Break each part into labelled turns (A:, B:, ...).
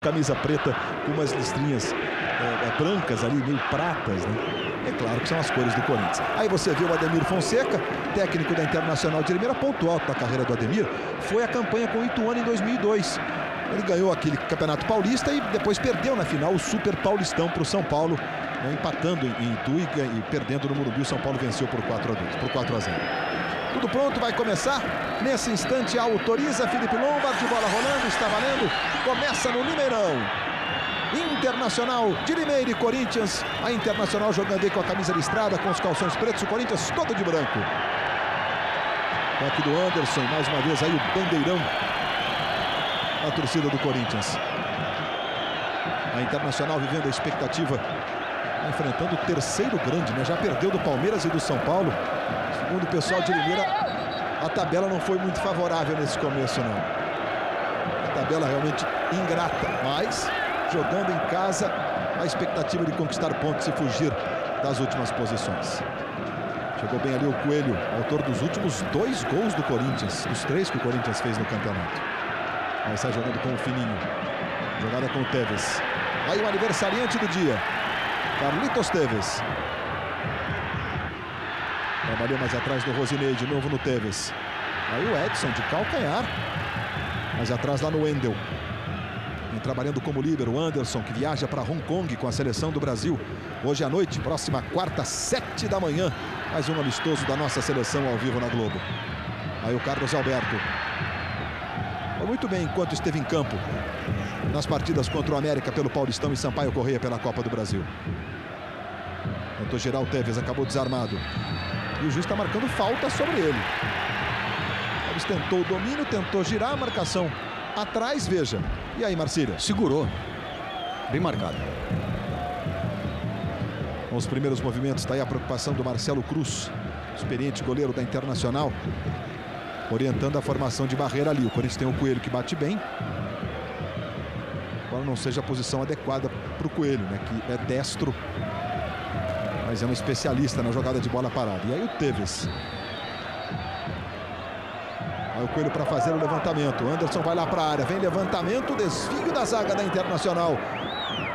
A: camisa preta com umas listrinhas brancas ali, meio pratas, né? É claro que são as cores do Corinthians. Aí você vê o Ademir Fonseca, técnico da Internacional de Limeira. Ponto alto da carreira do Ademir foi a campanha com o Ituano em 2002. Ele ganhou aquele Campeonato Paulista e depois perdeu na final o Super Paulistão para o São Paulo, né, empatando em Itu e perdendo no Morumbi. O São Paulo venceu por 4-0. Tudo pronto, vai começar. Nesse instante autoriza Felipe Lombard, bola rolando, está valendo. Começa no Limeirão. Internacional de Limeira e Corinthians. A Internacional jogando aí com a camisa listrada, com os calções pretos, o Corinthians todo de branco. Toque do Anderson, mais uma vez aí o bandeirão da torcida do Corinthians. A Internacional vivendo a expectativa, enfrentando o terceiro grande, né? Já perdeu do Palmeiras e do São Paulo. Segundo o pessoal de Limeira, a tabela não foi muito favorável nesse começo, não. A tabela realmente ingrata, mas jogando em casa, a expectativa de conquistar pontos e fugir das últimas posições. Chegou bem ali o Coelho, autor dos últimos 2 gols do Corinthians, dos 3 que o Corinthians fez no campeonato. Aí sai jogando com o Fininho. Jogada com o Tevez. Aí o aniversariante do dia, Carlitos Tevez. Trabalhou mais atrás do Rosinei, de novo no Tevez. Aí o Edson de calcanhar. Mais atrás lá no Wendel. Vem trabalhando como líbero o Anderson, que viaja para Hong Kong com a seleção do Brasil. Hoje à noite, próxima quarta, 7 da manhã. Mais um amistoso da nossa seleção ao vivo na Globo. Aí o Carlos Alberto. Foi muito bem enquanto esteve em campo nas partidas contra o América pelo Paulistão e Sampaio Corrêa pela Copa do Brasil. Tentou girar o Tevez, acabou desarmado. E o juiz está marcando falta sobre ele. Ele tentou o domínio, tentou girar a marcação atrás, veja. E aí, Marcília?
B: Segurou. Bem marcado.
A: Com os primeiros movimentos, está aí a preocupação do Marcelo Cruz, experiente goleiro da Internacional, orientando a formação de barreira ali. O Corinthians tem o Coelho que bate bem. Embora não seja a posição adequada para o Coelho, né? Que é destro, mas é um especialista na jogada de bola parada. E aí o Tevez. Aí o Coelho para fazer o levantamento. O Anderson vai lá para a área. Vem levantamento, desvio da zaga da Internacional.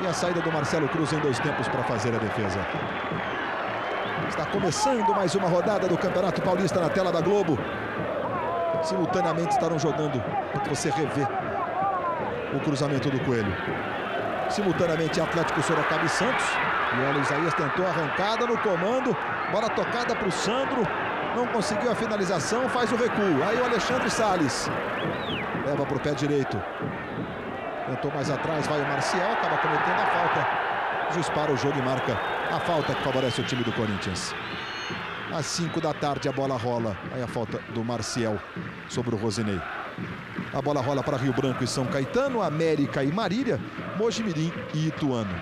A: E a saída do Marcelo Cruz em 2 tempos para fazer a defesa. Está começando mais uma rodada do Campeonato Paulista na tela da Globo. Simultaneamente estarão jogando, para você rever o cruzamento do Coelho. Simultaneamente Atlético, Sorocaba e Santos. E olha, o Isaías tentou a arrancada no comando. Bola tocada para o Sandro. Não conseguiu a finalização, faz o recuo. Aí o Alexandre Salles leva para o pé direito. Tentou mais atrás, vai o Marcial, acaba cometendo a falta. O juiz para o jogo e marca a falta que favorece o time do Corinthians. Às 5 da tarde a bola rola. Aí a falta do Marcial sobre o Rosinei. A bola rola para Rio Branco e São Caetano, América e Marília, Mojimirim e Ituano.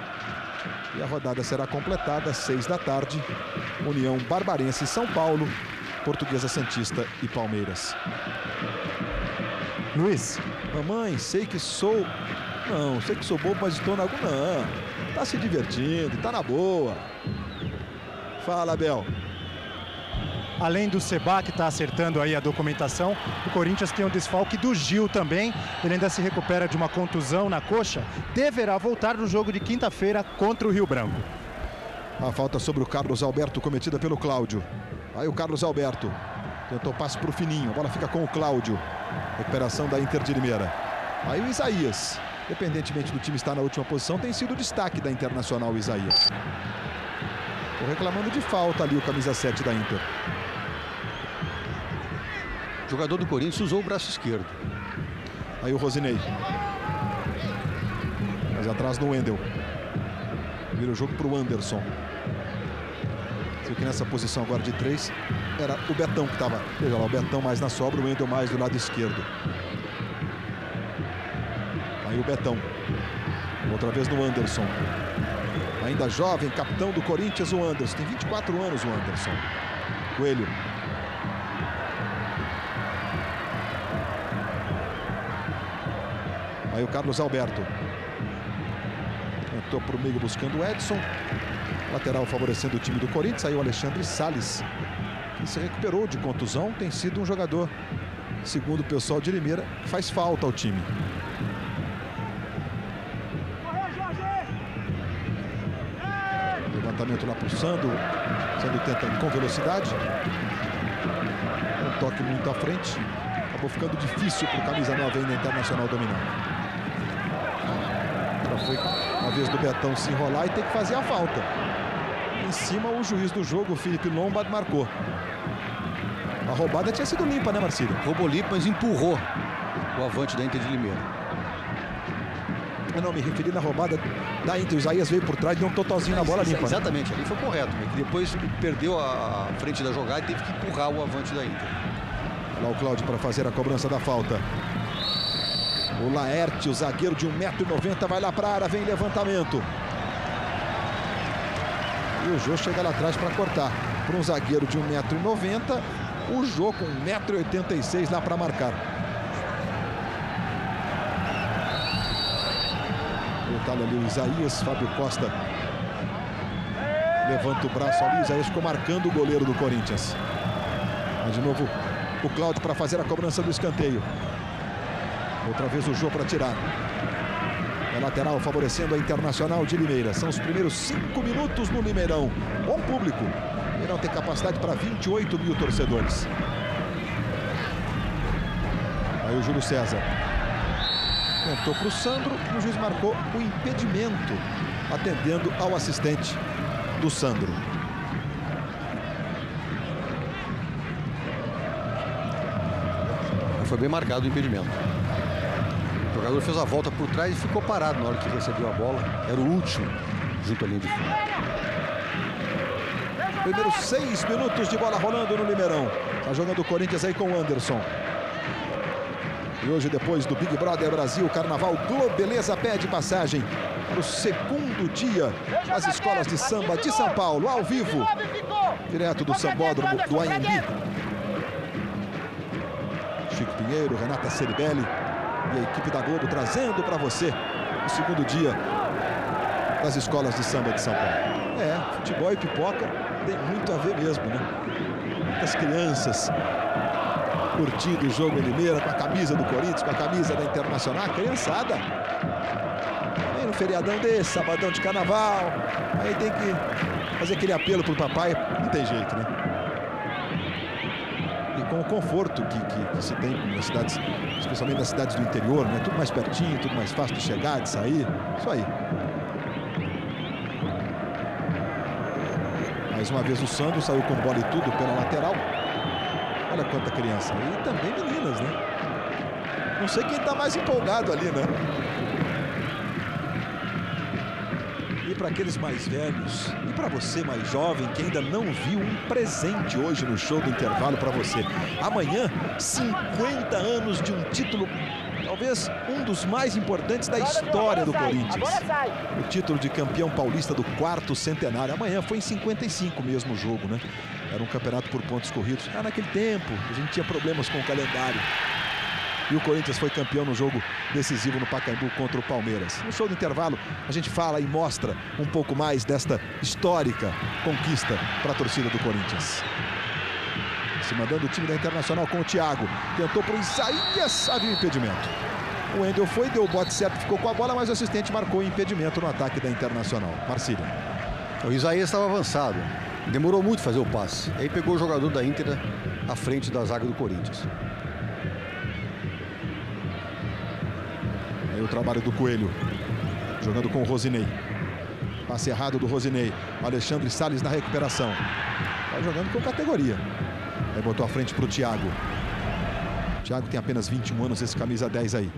A: E a rodada será completada às 6 da tarde. União Barbarense e São Paulo, Portuguesa Santista e Palmeiras.
C: Luiz.
A: Mamãe, sei que sou... Não, sei que sou bobo, mas estou na... Não, tá se divertindo, tá na boa. Fala, Abel.
C: Além do Seba, que está acertando aí a documentação, o Corinthians tem um desfalque do Gil também. Ele ainda se recupera de uma contusão na coxa. Deverá voltar no jogo de quinta-feira contra o Rio Branco.
A: A falta sobre o Carlos Alberto cometida pelo Cláudio. Aí o Carlos Alberto tentou passe para o Fininho. A bola fica com o Cláudio. Recuperação da Inter de Limeira. Aí o Isaías. Independentemente do time estar na última posição, tem sido o destaque da Internacional, o Isaías. Estou reclamando de falta ali o camisa 7 da Inter.
B: O jogador do Corinthians usou o braço esquerdo.
A: Aí o Rosinei. Mais atrás no Wendel. Vira o jogo para o Anderson. Sei que nessa posição agora de 3 era o Betão que estava. Veja lá, o Betão mais na sobra, o Wendel mais do lado esquerdo. Aí o Betão. Outra vez no Anderson. Ainda jovem, capitão do Corinthians, o Anderson. Tem 24 anos o Anderson. Coelho. Aí o Carlos Alberto. Tentou para o meio buscando o Edson. Lateral favorecendo o time do Corinthians. Aí o Alexandre Salles, que se recuperou de contusão. Tem sido um jogador, segundo o pessoal de Limeira, que faz falta ao time. Levantamento lá para o Sandro. Sandro tenta com velocidade. Um toque muito à frente. Acabou ficando difícil para o camisa 9 ainda Internacional dominar. Já foi a vez do Betão se enrolar e ter que fazer a falta. Em cima, o juiz do jogo, o Felipe Lombard, marcou. A roubada tinha sido limpa, né, Marcílio?
B: Roubou limpo, mas empurrou o avante da Inter de Limeira.
A: Eu não me referi na roubada da Inter. O Isaías veio por trás e deu um totalzinho na bola limpa.
B: Exatamente, ali foi correto. Né? Depois perdeu a frente da jogada e teve que empurrar o avante da Inter.
A: Lá o Cláudio para fazer a cobrança da falta. O Laerte, o zagueiro de 1,90 m, vai lá para a área, vem levantamento. E o Jô chega lá atrás para cortar. Para um zagueiro de 1,90 m, o Jô com 1,86 m lá para marcar. Detalhe ali o Isaías, Fábio Costa levanta o braço ali, o Isaías ficou marcando o goleiro do Corinthians. Mas de novo o Cláudio para fazer a cobrança do escanteio. Outra vez o Jô para tirar. É lateral favorecendo a Internacional de Limeira. São os primeiros 5 minutos no Limeirão. Bom público. Limeirão tem capacidade para 28 mil torcedores. Aí o Júlio César tentou para o Sandro e o juiz marcou o impedimento, atendendo ao assistente do Sandro.
B: Foi bem marcado o impedimento. O jogador fez a volta por trás e ficou parado na hora que recebeu a bola. Era o último, junto à linha de fundo.
A: Primeiros 6 minutos de bola rolando no Limeirão. Está jogando o Corinthians aí com o Anderson. E hoje, depois do Big Brother Brasil, o Carnaval Globeleza pede passagem para o segundo dia das escolas de samba de São Paulo, ao vivo, direto do Sambódromo do Anhembi. Chico Pinheiro, Renata Ceribelli e a equipe da Globo trazendo para você o segundo dia das escolas de samba de São Paulo. Futebol e pipoca tem muito a ver mesmo, né? Muitas crianças curtindo o jogo em Limeira com a camisa do Corinthians, com a camisa da Internacional. A criançada vem no feriadão desse, sabadão de carnaval, aí tem que fazer aquele apelo pro papai, não tem jeito, né? Com o conforto que se tem nas cidades, especialmente nas cidades do interior, né? Tudo mais pertinho, tudo mais fácil de chegar, de sair. Isso aí. Mais uma vez o Sandro saiu com bola e tudo pela lateral. Olha quanta criança. E também meninas, né? Não sei quem tá mais empolgado ali, né? E para aqueles mais velhos, e para você mais jovem que ainda não viu, um presente hoje no show do intervalo para você. Amanhã, 50 anos de um título, talvez um dos mais importantes da história do Corinthians. O título de campeão paulista do 4º centenário. Amanhã foi em 55 mesmo o jogo, né? Era um campeonato por pontos corridos. Naquele tempo, a gente tinha problemas com o calendário. E o Corinthians foi campeão no jogo decisivo no Pacaembu contra o Palmeiras. No show do intervalo, a gente fala e mostra um pouco mais desta histórica conquista para a torcida do Corinthians. Se mandando o time da Internacional com o Thiago. Tentou para o Isaías, havia um impedimento. O Wendel foi, deu o bote certo, ficou com a bola, mas o assistente marcou o impedimento no ataque da Internacional. Marcílio.
B: O Isaías estava avançado. Demorou muito fazer o passe. Aí pegou o jogador da Inter à frente da zaga do Corinthians.
A: Aí o trabalho do Coelho, jogando com o Rosinei. Passe errado do Rosinei. Alexandre Salles na recuperação. Vai jogando com categoria. Aí botou à frente para o Thiago. O Thiago tem apenas 21 anos, esse camisa 10 aí.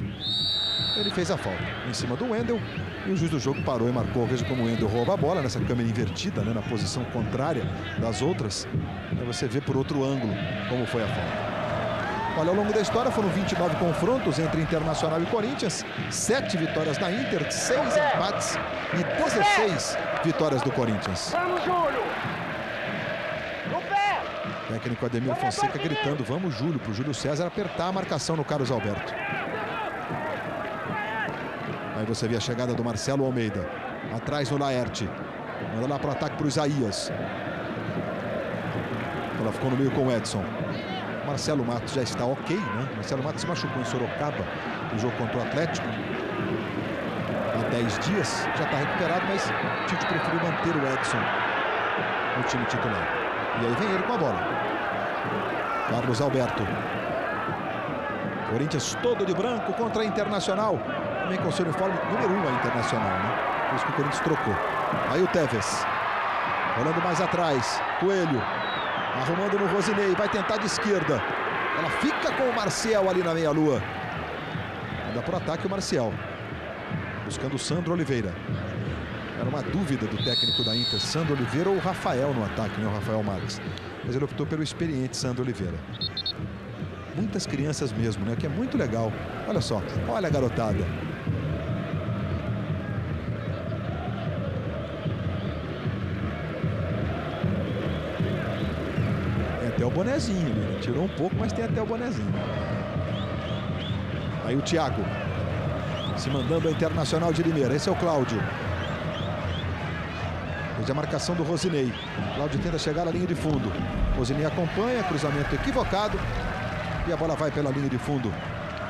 A: Ele fez a falta em cima do Wendel. E o juiz do jogo parou e marcou. Veja como o Wendel rouba a bola nessa câmera invertida, né, na posição contrária das outras. Aí você vê por outro ângulo como foi a falta. Olha, ao longo da história foram 29 confrontos entre Internacional e Corinthians, 7 vitórias da Inter, 6 empates e 16 vitórias do Corinthians.
D: Vamos, Júlio! No pé!
A: Técnico Ademir Fonseca gritando, vamos, Júlio, para o Júlio César apertar a marcação no Carlos Alberto. Aí você vê a chegada do Marcelo Almeida, atrás no Laerte. Manda lá para o ataque para o Isaías. Ela ficou no meio com o Edson. Marcelo Matos já está ok, né? Marcelo Matos se machucou em Sorocaba no jogo contra o Atlético. Há 10 dias, já está recuperado, mas Tite preferiu manter o Edson no time titular. E aí vem ele com a bola. Carlos Alberto. Corinthians todo de branco contra a Internacional. Também com o seu uniforme número 1 a Internacional, né? Por isso que o Corinthians trocou. Aí o Tevez. Olhando mais atrás. Coelho. Arrumando no Rosinei. Vai tentar de esquerda. Ela fica com o Marcial ali na meia-lua. Manda por ataque o Marcial. Buscando o Sandro Oliveira. Era uma dúvida do técnico da Inter, Sandro Oliveira ou o Rafael no ataque, né? O Rafael Marques. Mas ele optou pelo experiente Sandro Oliveira. Muitas crianças mesmo, né? Que é muito legal. Olha só, olha a garotada. Tem até o bonezinho, né? Tirou um pouco, mas tem até o bonezinho. Aí o Thiago. Se mandando a Internacional de Limeira. Esse é o Cláudio. Desde a marcação do Rosinei. Cláudio tenta chegar à linha de fundo. Rosinei acompanha, cruzamento equivocado. E a bola vai pela linha de fundo.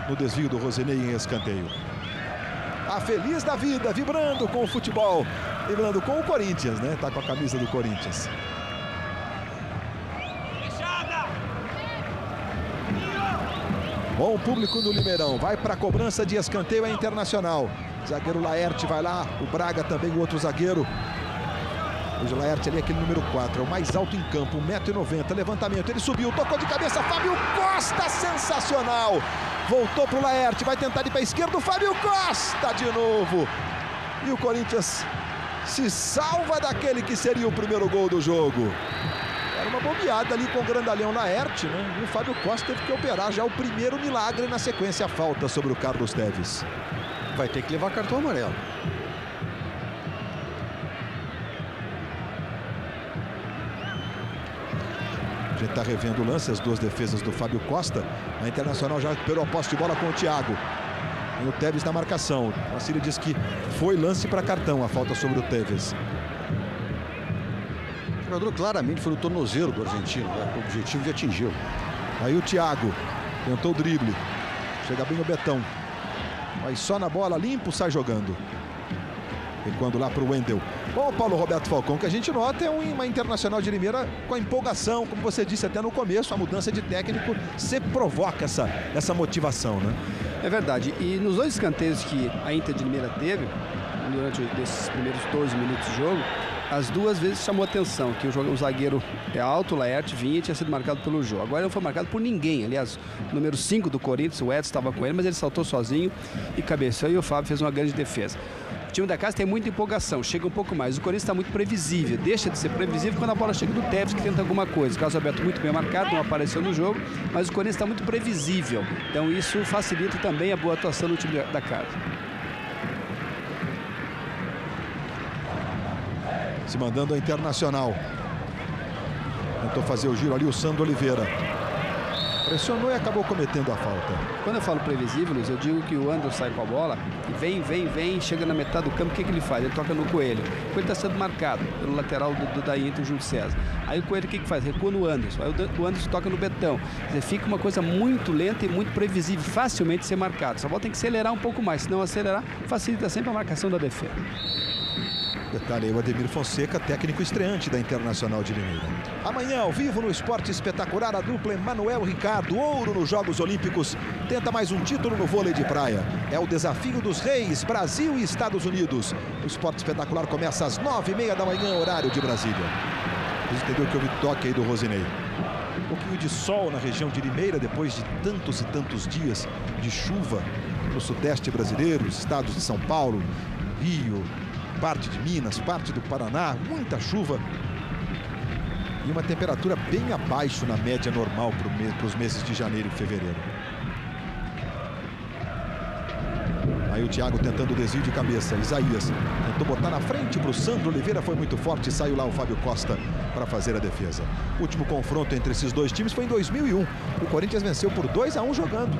A: No desvio do Rosinei em escanteio. Tá feliz da vida, vibrando com o futebol. Vibrando com o Corinthians, né? Tá com a camisa do Corinthians. Bom público no Limeirão. Vai para a cobrança de escanteio a Internacional. Zagueiro Laerte vai lá. O Braga também, o outro zagueiro. O Laerte ali, aquele número 4, é o mais alto em campo, 1,90 m, levantamento, ele subiu, tocou de cabeça, Fábio Costa, sensacional! Voltou pro Laerte, vai tentar ir para a esquerda, o Fábio Costa de novo! E o Corinthians se salva daquele que seria o primeiro gol do jogo. Era uma bobeada ali com o grandalhão Laerte, né? E o Fábio Costa teve que operar já o primeiro milagre, na sequência a falta sobre o Carlos Tevez.
B: Vai ter que levar cartão amarelo.
A: A gente está revendo o lance, as duas defesas do Fábio Costa. A Internacional já recuperou a posse de bola com o Thiago. E o Tevez na marcação. O Marcílio diz que foi lance para cartão, a falta sobre o Tevez.
B: O jogador claramente foi no tornozelo do argentino, né? O objetivo de atingi-lo.
A: Aí o Thiago tentou o drible. Chega bem o Betão. Vai só na bola, limpo, sai jogando. Recuando lá para o Wendel. Bom, Paulo Roberto Falcão, que a gente nota é uma Internacional de Limeira com a empolgação, como você disse até no começo, a mudança de técnico sempre provoca essa motivação, né?
E: É verdade. E nos dois escanteios que a Inter de Limeira teve, durante esses primeiros 12 minutos de jogo, as duas vezes chamou atenção que o zagueiro é alto, o Laerte vinha e tinha sido marcado pelo Jô. Agora não foi marcado por ninguém. Aliás, o número 5 do Corinthians, o Edson, estava com ele, mas ele saltou sozinho e cabeceou, e o Fábio fez uma grande defesa. O time da casa tem muita empolgação, chega um pouco mais. O Corinthians está muito previsível, deixa de ser previsível quando a bola chega do Tevez, que tenta alguma coisa. O Carlos Alberto muito bem marcado, não apareceu no jogo, mas o Corinthians está muito previsível. Então isso facilita também a boa atuação do time da casa.
A: Se mandando a Internacional. Tentou fazer o giro ali o Sandro Oliveira. Pressionou e acabou cometendo a falta.
E: Quando eu falo previsível, Luiz, eu digo que o Anderson sai com a bola e vem, chega na metade do campo, o que ele faz? Ele toca no Coelho. O Coelho está sendo marcado pelo lateral da Inter, o Júlio César. Aí o Coelho o que faz? Recua no Anderson. Aí o Anderson toca no Betão. Quer dizer, fica uma coisa muito lenta e muito previsível, facilmente ser marcado. Só bola tem que acelerar um pouco mais, se não acelerar, facilita sempre a marcação da defesa.
A: Detalhe aí, o Ademir Fonseca, técnico estreante da Internacional de Limeira. Amanhã, ao vivo, no Esporte Espetacular, a dupla Emanuel Ricardo, ouro nos Jogos Olímpicos, tenta mais um título no vôlei de praia. É o desafio dos reis, Brasil e Estados Unidos. O Esporte Espetacular começa às 9h30 da manhã, horário de Brasília. Vocês entenderam que houve toque aí do Rosinei. Um pouquinho de sol na região de Limeira, depois de tantos e tantos dias de chuva no sudeste brasileiro, os estados de São Paulo, Rio, parte de Minas, parte do Paraná, muita chuva e uma temperatura bem abaixo na média normal para os meses de janeiro e fevereiro. Aí o Thiago tentando o desvio de cabeça, Isaías tentou botar na frente para o Sandro Oliveira, foi muito forte, saiu lá o Fábio Costa para fazer a defesa. O último confronto entre esses dois times foi em 2001, o Corinthians venceu por 2-1 jogando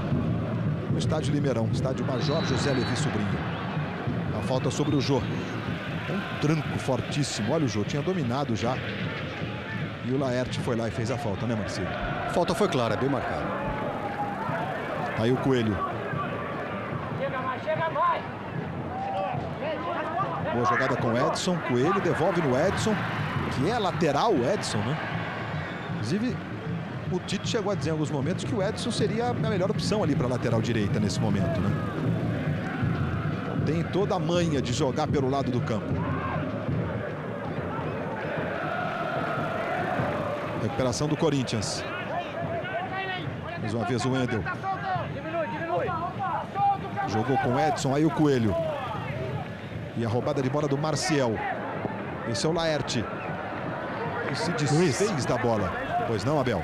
A: no estádio Limeirão, estádio Major José Levi Sobrinho. A falta sobre o Jô. Um tranco fortíssimo. Olha, o Jô tinha dominado já. E o Laerte foi lá e fez a falta, né, Marcílio?
B: A falta foi clara, bem marcada.
A: Aí o Coelho.
D: Chega mais.
A: Boa jogada com o Edson. Coelho devolve no Edson. que é lateral o Edson, né? Inclusive, o Tite chegou a dizer em alguns momentos que o Edson seria a melhor opção ali para a lateral direita nesse momento, né? Tem toda a manha de jogar pelo lado do campo. Recuperação do Corinthians. Mais uma vez o Wendel. Jogou com o Edson, aí o Coelho. E a roubada de bola do Marcial. Esse é o Laerte. E se desfez da bola. Pois não, Abel?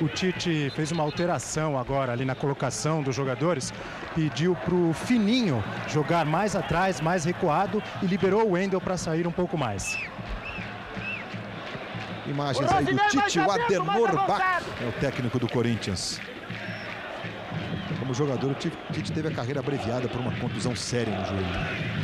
C: O Tite fez uma alteração agora ali na colocação dos jogadores. Pediu para o Fininho jogar mais atrás, mais recuado. E liberou o Wendel para sair um pouco mais.
A: Imagens aí do Tite, o Ademir Bach é o técnico do Corinthians. Como jogador, o Tite teve a carreira abreviada por uma contusão séria no joelho.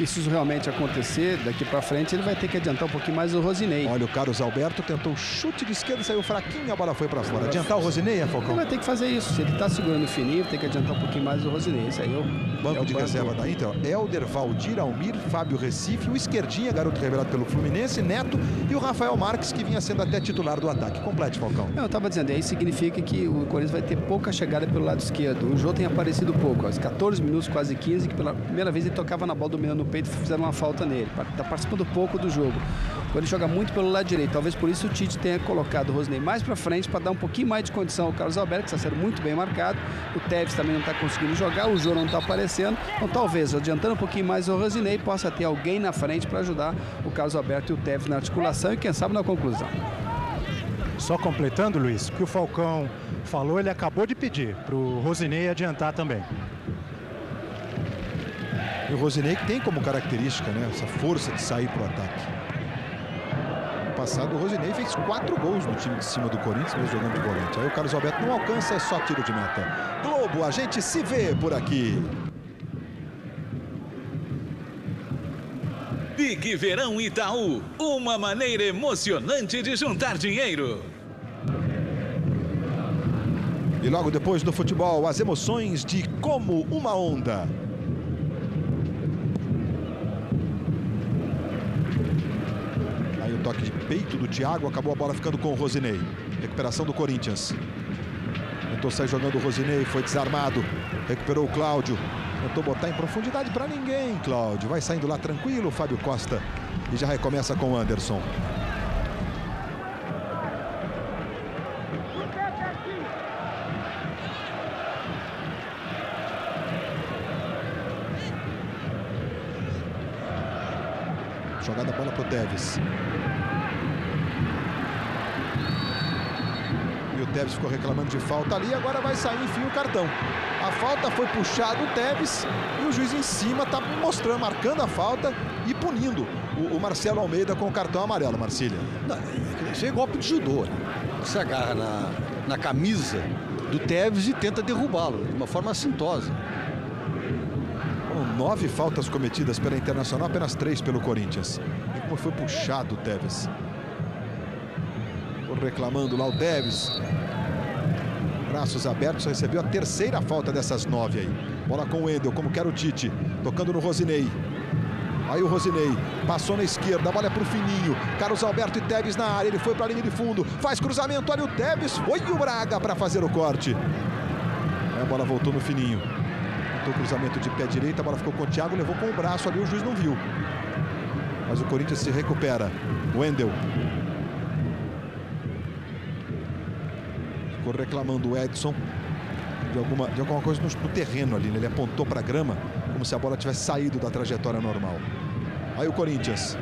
E: E se isso realmente acontecer, daqui para frente ele vai ter que adiantar um pouquinho mais o Rosinei.
A: Olha, o Carlos Alberto tentou o chute de esquerda, saiu fraquinho, a bola foi para fora. Adiantar o Rosinei, Falcão?
E: Ele vai ter que fazer isso. Se ele está segurando o Fininho, tem que adiantar um pouquinho mais o Rosinei. Esse aí é o
A: banco de reserva da Inter. Helder, Valdir, Almir, Fábio Recife, o esquerdinha, garoto revelado pelo Fluminense, Neto e o Rafael Marques, que vinha sendo até titular do ataque. Complete, Falcão.
E: Eu estava dizendo, aí significa que o Corinthians vai ter pouca chegada pelo lado esquerdo. O Jô tem aparecido pouco, aos 14 minutos, quase 15, que pela primeira vez ele tocava na bola, dominando no peito e fizeram uma falta nele. Está participando pouco do jogo. Agora ele joga muito pelo lado direito. Talvez por isso o Tite tenha colocado o Rosinei mais para frente para dar um pouquinho mais de condição ao Carlos Alberto, que está sendo muito bem marcado. O Tevez também não está conseguindo jogar, o Jô não está aparecendo. Então talvez, adiantando um pouquinho mais o Rosinei, possa ter alguém na frente para ajudar o Carlos Alberto e o Tevez na articulação e quem sabe na conclusão.
C: Só completando, Luiz, o que o Falcão falou, ele acabou de pedir para o Rosinei adiantar também.
A: E o Rosinei que tem como característica, né, essa força de sair para o ataque. No passado, o Rosinei fez 4 gols no time de cima do Corinthians, mesmo jogando de volante. Aí o Carlos Alberto não alcança, é só tiro de meta. Globo, a gente se vê por aqui.
F: Pique Verão Itaú, uma maneira emocionante de juntar dinheiro.
A: E logo depois do futebol, as emoções de Como uma Onda. Aí o toque de peito do Thiago, acabou a bola ficando com o Rosinei. Recuperação do Corinthians. Tentou sair jogando o Rosinei, foi desarmado. Recuperou o Cláudio. Tentou botar em profundidade para ninguém, Cláudio. Vai saindo lá tranquilo, Fábio Costa. E já recomeça com o Anderson. Jogada a bola pro Tevez. E o Tevez ficou reclamando de falta ali. Agora vai sair, enfim, o cartão. A falta foi puxada o Tevez e o juiz em cima está mostrando, marcando a falta e punindo o Marcelo Almeida com o cartão amarelo, Marcília.
B: Isso é golpe de judô, né? Você agarra na camisa do Tevez e tenta derrubá-lo de uma forma assintosa.
A: Foram 9 faltas cometidas pela Internacional, apenas 3 pelo Corinthians. E como foi puxado o Tevez. Ficou reclamando lá o Tevez. Braços abertos, recebeu a terceira falta dessas 9 aí. Bola com o Wendel, como quer o Tite. Tocando no Rosinei. Aí o Rosinei passou na esquerda, a bola é pro Fininho. Carlos Alberto e Tevez na área, ele foi pra linha de fundo. Faz cruzamento, olha o Tevez. Foi o Braga para fazer o corte. Aí a bola voltou no Fininho. Tentou cruzamento de pé direito, a bola ficou com o Thiago, levou com o braço ali, o juiz não viu. Mas o Corinthians se recupera. Wendel. Ficou reclamando o Edson de alguma coisa no terreno ali, né? Ele apontou para a grama como se a bola tivesse saído da trajetória normal. Aí o Corinthians.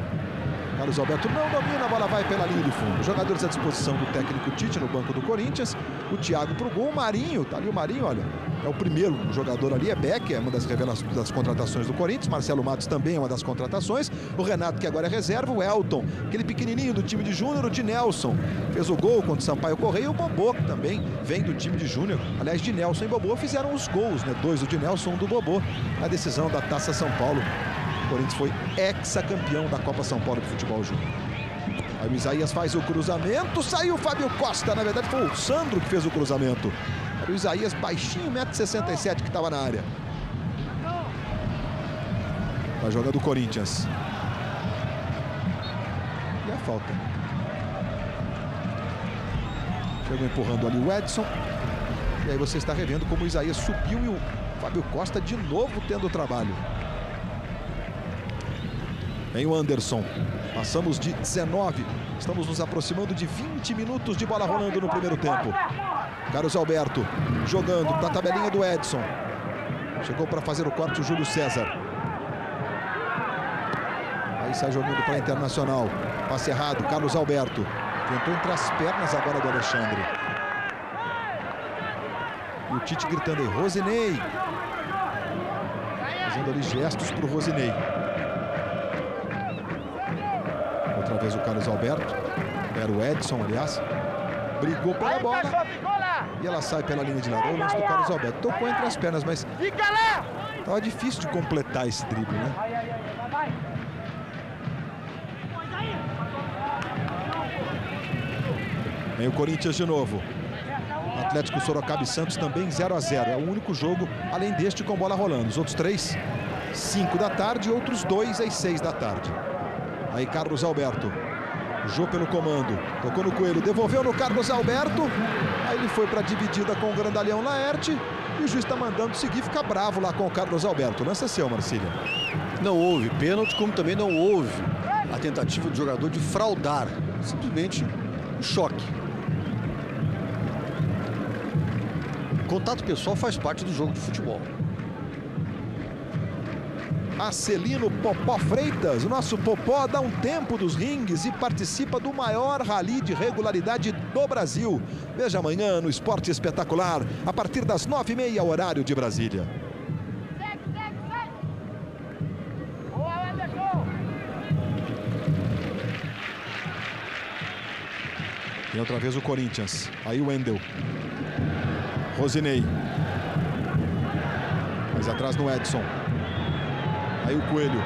A: Carlos Alberto não domina, a bola vai pela linha de fundo. Jogadores à disposição do técnico Tite no banco do Corinthians. O Thiago pro gol, o Marinho, tá ali o Marinho, olha. É o primeiro jogador ali, é Beck, é uma das revelações das contratações do Corinthians. Marcelo Matos também é uma das contratações. O Renato, que agora é reserva, o Elton, aquele pequenininho do time de júnior, o de Nelson. Fez o gol contra o Sampaio Correia, e o Bobô, que também vem do time de júnior. Aliás, de Nelson e Bobô fizeram os gols, né? 2 do de Nelson, 1 do Bobô, na decisão da Taça São Paulo. O Corinthians foi ex-campeão da Copa São Paulo de Futebol Júnior. Aí o Isaías faz o cruzamento, saiu o Fábio Costa, na verdade foi o Sandro que fez o cruzamento. Era o Isaías baixinho, 1,67 m, que estava na área. Vai jogando o Corinthians. E a falta. Chegou empurrando ali o Edson. E aí você está revendo como o Isaías subiu e o Fábio Costa de novo tendo trabalho. Vem o Anderson. Passamos de 19. Estamos nos aproximando de 20 minutos de bola rolando no primeiro tempo. Carlos Alberto jogando da tabelinha do Edson. Chegou para fazer o corte o Júlio César. Aí sai jogando para a Internacional. Passe errado, Carlos Alberto. Tentou entre as pernas agora do Alexandre. E o Tite gritando aí, Rosinei. Fazendo ali gestos para o Rosinei. Outra vez o Carlos Alberto. Era o Edson, aliás. Brigou pela bola. E ela sai pela linha de lado. O lance do Carlos Alberto. Tocou entre as pernas, mas estava difícil de completar esse drible, né? Vem o Corinthians de novo. Atlético Sorocaba e Santos também 0 a 0. É o único jogo, além deste, com bola rolando. Os outros 3, 5 da tarde e outros 2 às 6 da tarde. Aí Carlos Alberto. Jô pelo comando. Tocou no Coelho. Devolveu no Carlos Alberto. Aí ele foi para a dividida com o grandalhão Laerte. E o juiz está mandando seguir. Fica bravo lá com o Carlos Alberto. Lance seu, Marcília.
B: Não houve pênalti, como também não houve a tentativa do jogador de fraudar. Simplesmente um choque. Contato pessoal faz parte do jogo de futebol.
A: Marcelino Popó Freitas, o nosso Popó dá um tempo dos ringues e participa do maior rally de regularidade do Brasil. Veja amanhã no Esporte Espetacular, a partir das 9h30, horário de Brasília. E outra vez o Corinthians. Aí o Wendel. Rosinei. Mais atrás no Edson. Aí o Coelho.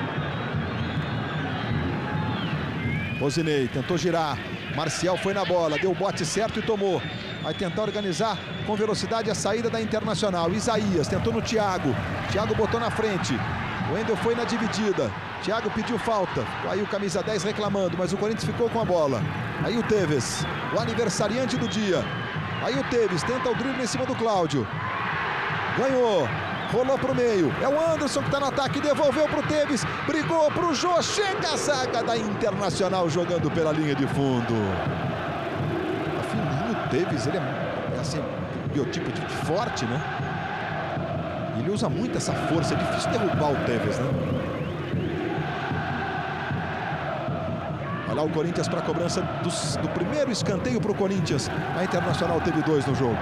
A: Rosinei tentou girar. Marcial foi na bola, deu o bote certo e tomou. Vai tentar organizar com velocidade a saída da Internacional. Isaías tentou no Thiago. Thiago botou na frente. O Wendel foi na dividida. Thiago pediu falta. Aí o camisa 10 reclamando, mas o Corinthians ficou com a bola. Aí o Teves, o aniversariante do dia. Aí o Teves tenta o drible em cima do Cláudio. Ganhou. Rolou para o meio. É o Anderson que está no ataque. Devolveu para o Teves. Brigou para o Jô. Chega a zaga da Internacional jogando pela linha de fundo. Afinal, o Teves, ele é assim, biotipo de forte, né? Ele usa muito essa força. É difícil derrubar o Teves, né? Olha lá o Corinthians para a cobrança do primeiro escanteio para o Corinthians. A Internacional teve 2 no jogo.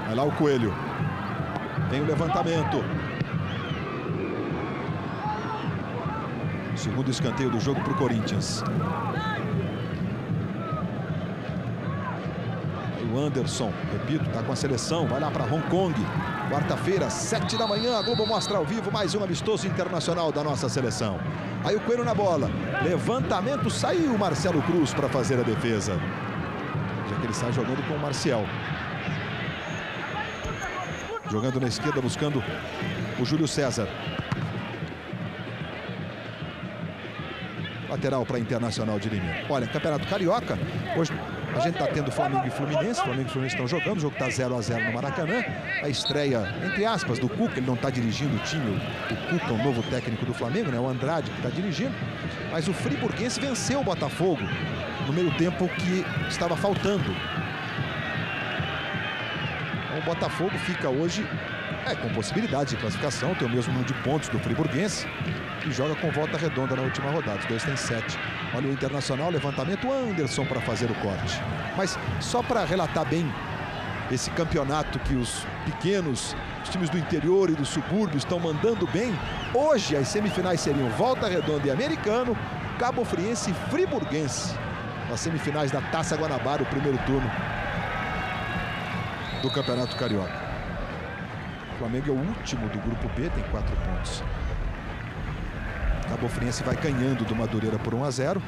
A: Olha lá o Coelho. Tem o levantamento. Segundo escanteio do jogo para o Corinthians. O Anderson, repito, está com a seleção, vai lá para Hong Kong. Quarta-feira, 7 da manhã, a Globo mostra ao vivo mais um amistoso internacional da nossa seleção. Aí o Coelho na bola, levantamento, saiu o Marcelo Cruz para fazer a defesa. Já que ele sai jogando com o Marcial. Jogando na esquerda, buscando o Júlio César. Lateral para Internacional de Limeira. Olha, Campeonato Carioca, hoje a gente está tendo Flamengo e Fluminense. Flamengo e Fluminense estão jogando, o jogo está 0 a 0 no Maracanã. A estreia, entre aspas, do Cuca, ele não está dirigindo o time. O Cuca é o novo técnico do Flamengo, né? O Andrade que está dirigindo. Mas o Friburguense venceu o Botafogo no meio tempo que estava faltando. O Botafogo fica hoje com possibilidade de classificação, tem o mesmo número de pontos do Friburguense e joga com volta redonda na última rodada. Os dois têm 7. Olha o Internacional, levantamento, o Anderson para fazer o corte. Mas só para relatar bem esse campeonato que os pequenos, os times do interior e do subúrbio estão mandando bem, hoje as semifinais seriam Volta Redonda e Americano, Cabo Friense e Friburguense. Nas semifinais da Taça Guanabara, o primeiro turno do Campeonato Carioca. O Flamengo é o último do grupo B, tem 4 pontos. Cabo Friense vai ganhando do Madureira por 1 a 0.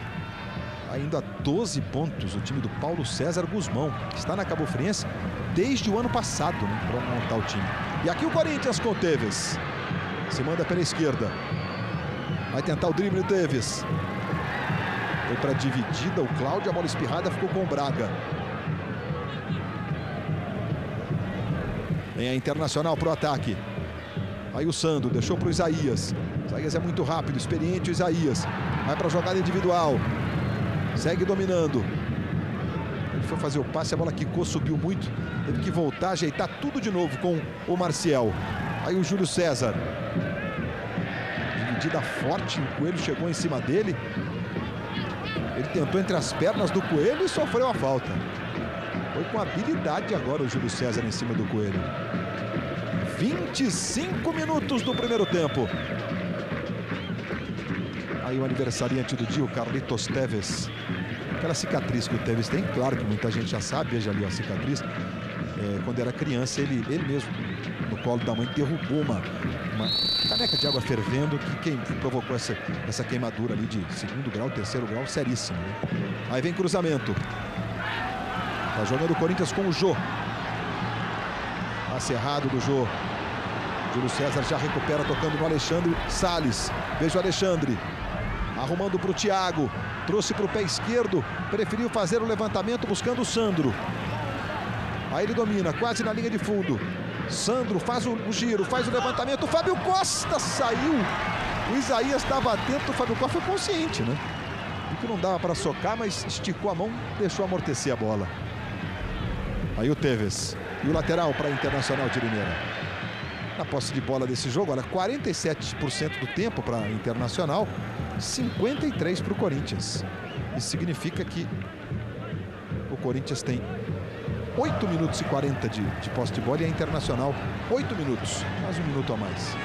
A: Ainda 12 pontos o time do Paulo César Guzmão, que está na Cabo Friense desde o ano passado, né, para montar o time. E aqui o Corinthians com o Teves. Se manda pela esquerda. Vai tentar o drible, Teves. Foi para dividida o Cláudio, a bola espirrada ficou com o Braga. Vem a Internacional para o ataque. Aí o Sandro deixou para o Isaías. Isaías é muito rápido, experiente o Isaías. Vai para a jogada individual. Segue dominando. Ele foi fazer o passe, a bola quicou, subiu muito. Teve que voltar, ajeitar tudo de novo com o Marcial. Aí o Júlio César. Dividida forte, o Coelho chegou em cima dele. Ele tentou entre as pernas do Coelho e sofreu a falta. Foi com habilidade agora o Júlio César em cima do Coelho. 25 minutos do primeiro tempo. Aí o aniversariante do dia, o Carlitos Teves. Aquela cicatriz que o Teves tem, claro que muita gente já sabe, veja ali a cicatriz. Quando era criança, ele mesmo, no colo da mãe, derrubou uma caneca de água fervendo, que quem provocou essa queimadura ali de 2º grau, 3º grau, seríssimo, né? Aí vem cruzamento. Tá jogando o Corinthians com o Jô. Passe errado do Jô. Júlio César já recupera, tocando no Alexandre Salles. Veja o Alexandre. Arrumando para o Thiago. Trouxe para o pé esquerdo. Preferiu fazer o levantamento buscando o Sandro. Aí ele domina, quase na linha de fundo. Sandro faz o giro, faz o levantamento. O Fábio Costa saiu. O Isaías estava atento, o Fábio Costa foi consciente, né? E que não dava para socar, mas esticou a mão, deixou amortecer a bola. Aí o Teves. E o lateral para a Internacional de Limeira. Na posse de bola desse jogo, olha, 47% do tempo para a Internacional, 53% para o Corinthians. Isso significa que o Corinthians tem 8 minutos e 40 de posse de bola e a Internacional 8 minutos, mais 1 minuto a mais.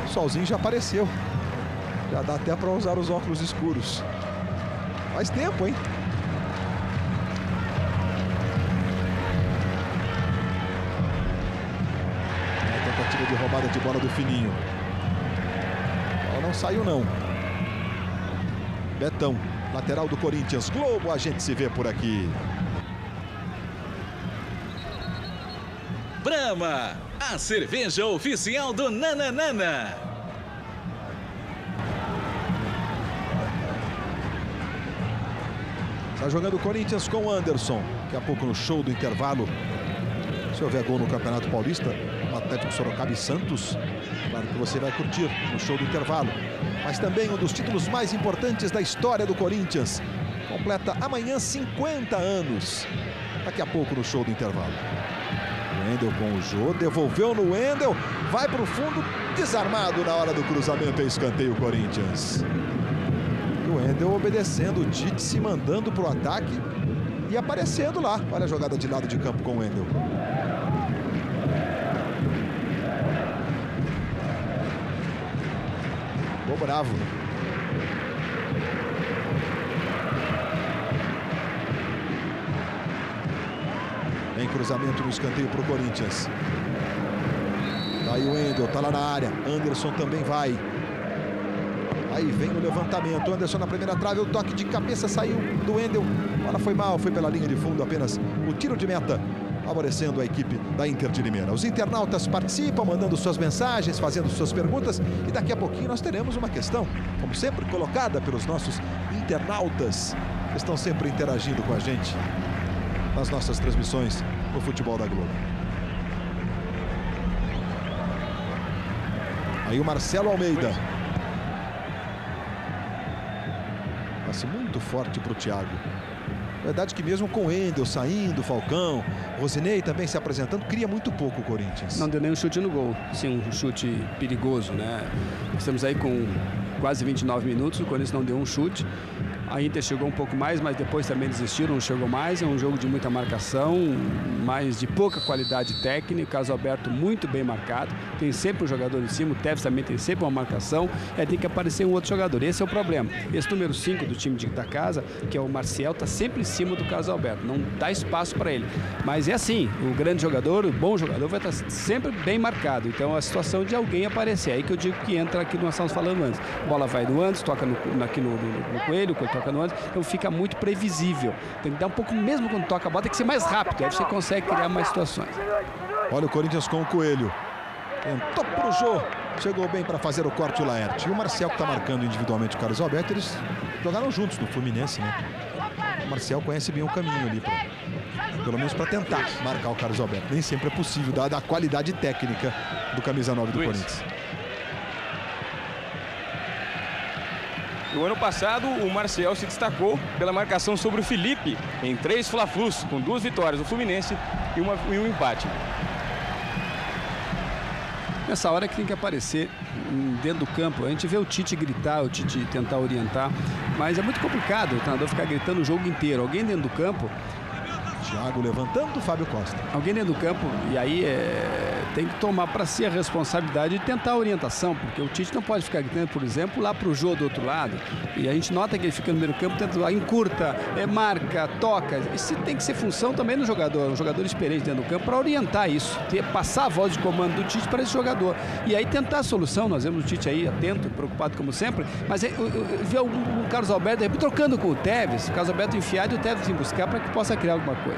A: O solzinho já apareceu. Já dá até para usar os óculos escuros. Faz tempo, hein? Tentativa de roubada de bola do Fininho. Ela não saiu, não. Betão. Lateral do Corinthians. Globo, a gente se vê por aqui.
F: Brahma, a cerveja oficial do Nananana.
A: Está jogando o Corinthians com o Anderson. Daqui a pouco no show do intervalo. Se houver gol no Campeonato Paulista, Atlético Sorocaba e Santos, claro que você vai curtir no show do intervalo. Mas também um dos títulos mais importantes da história do Corinthians. Completa amanhã 50 anos. Daqui a pouco no show do intervalo. O Wendel com o Jô, devolveu no Wendel, vai para o fundo, desarmado na hora do cruzamento, é escanteio Corinthians. E o Wendel obedecendo, o Tite se mandando para o ataque e aparecendo lá. Olha a jogada de lado de campo com o Wendel. Ficou bravo. Em cruzamento no escanteio para o Corinthians. Daí o Wendel, tá lá na área. Anderson também vai. Aí vem o levantamento. Anderson na primeira trave, o toque de cabeça saiu do Wendel. Ela foi mal, foi pela linha de fundo apenas o tiro de meta, favorecendo a equipe da Inter de Limeira. Os internautas participam, mandando suas mensagens, fazendo suas perguntas. E daqui a pouquinho nós teremos uma questão, como sempre, colocada pelos nossos internautas, que estão sempre interagindo com a gente nas nossas transmissões no Futebol da Globo. Aí o Marcelo Almeida. Passe muito forte para o Thiago. Verdade que mesmo com o Wendel saindo, Falcão, Rosinei também se apresentando, cria muito pouco o Corinthians.
E: Não deu nenhum chute no gol. Sim, um chute perigoso, né? Estamos aí com quase 29 minutos, o Corinthians não deu um chute. A Inter chegou um pouco mais, mas depois também desistiram, não chegou mais. É um jogo de muita marcação, mas de pouca qualidade técnica. Caso aberto muito bem marcado. Tem sempre um jogador em cima, o Teves também tem sempre uma marcação. Tem que aparecer um outro jogador. Esse é o problema. Esse número 5 do time da casa, que é o Marcial, está sempre em cima do Carlos Alberto. Não dá espaço para ele. Mas é assim, o grande jogador, o bom jogador, vai estar sempre bem marcado. Então a situação de alguém aparecer. Aí que eu digo que entra aqui, nós estamos falando antes. A bola vai no antes, toca aqui no Coelho, toca no antes, então fica muito previsível. Tem que dar um pouco, mesmo quando toca a bola, tem que ser mais rápido, aí você consegue criar mais situações.
A: Olha o Corinthians com o Coelho. Tentou pro Jô. Chegou bem para fazer o corte o Laerte. E o Marcel, que está marcando individualmente o Carlos Alberto, eles jogaram juntos no Fluminense, né? O Marcel conhece bem o caminho ali, pelo menos para tentar marcar o Carlos Alberto. Nem sempre é possível, dada a qualidade técnica do camisa 9 do Corinthians.
G: No ano passado, o Marcel se destacou pela marcação sobre o Felipe em 3 Fla-Flus, com 2 vitórias do Fluminense e um empate.
E: Nessa hora que tem que aparecer dentro do campo. A gente vê o Tite gritar, o Tite tentar orientar, mas é muito complicado o treinador ficar gritando o jogo inteiro. Alguém dentro do campo...
A: Thiago levantando o Fábio Costa.
E: Alguém dentro do campo, e aí tem que tomar para si a responsabilidade de tentar a orientação, porque o Tite não pode ficar gritando, por exemplo, lá para o Jô do outro lado. E a gente nota que ele fica no meio do campo, tenta encurta, marca, toca. Isso tem que ser função também do jogador, um jogador experiente dentro do campo, para orientar isso, passar a voz de comando do Tite para esse jogador. E aí tentar a solução. Nós vemos o Tite aí atento, preocupado como sempre, mas vê o Carlos Alberto trocando com o Tevez, o Carlos Alberto enfiado e o Tevez em buscar para que possa criar alguma coisa.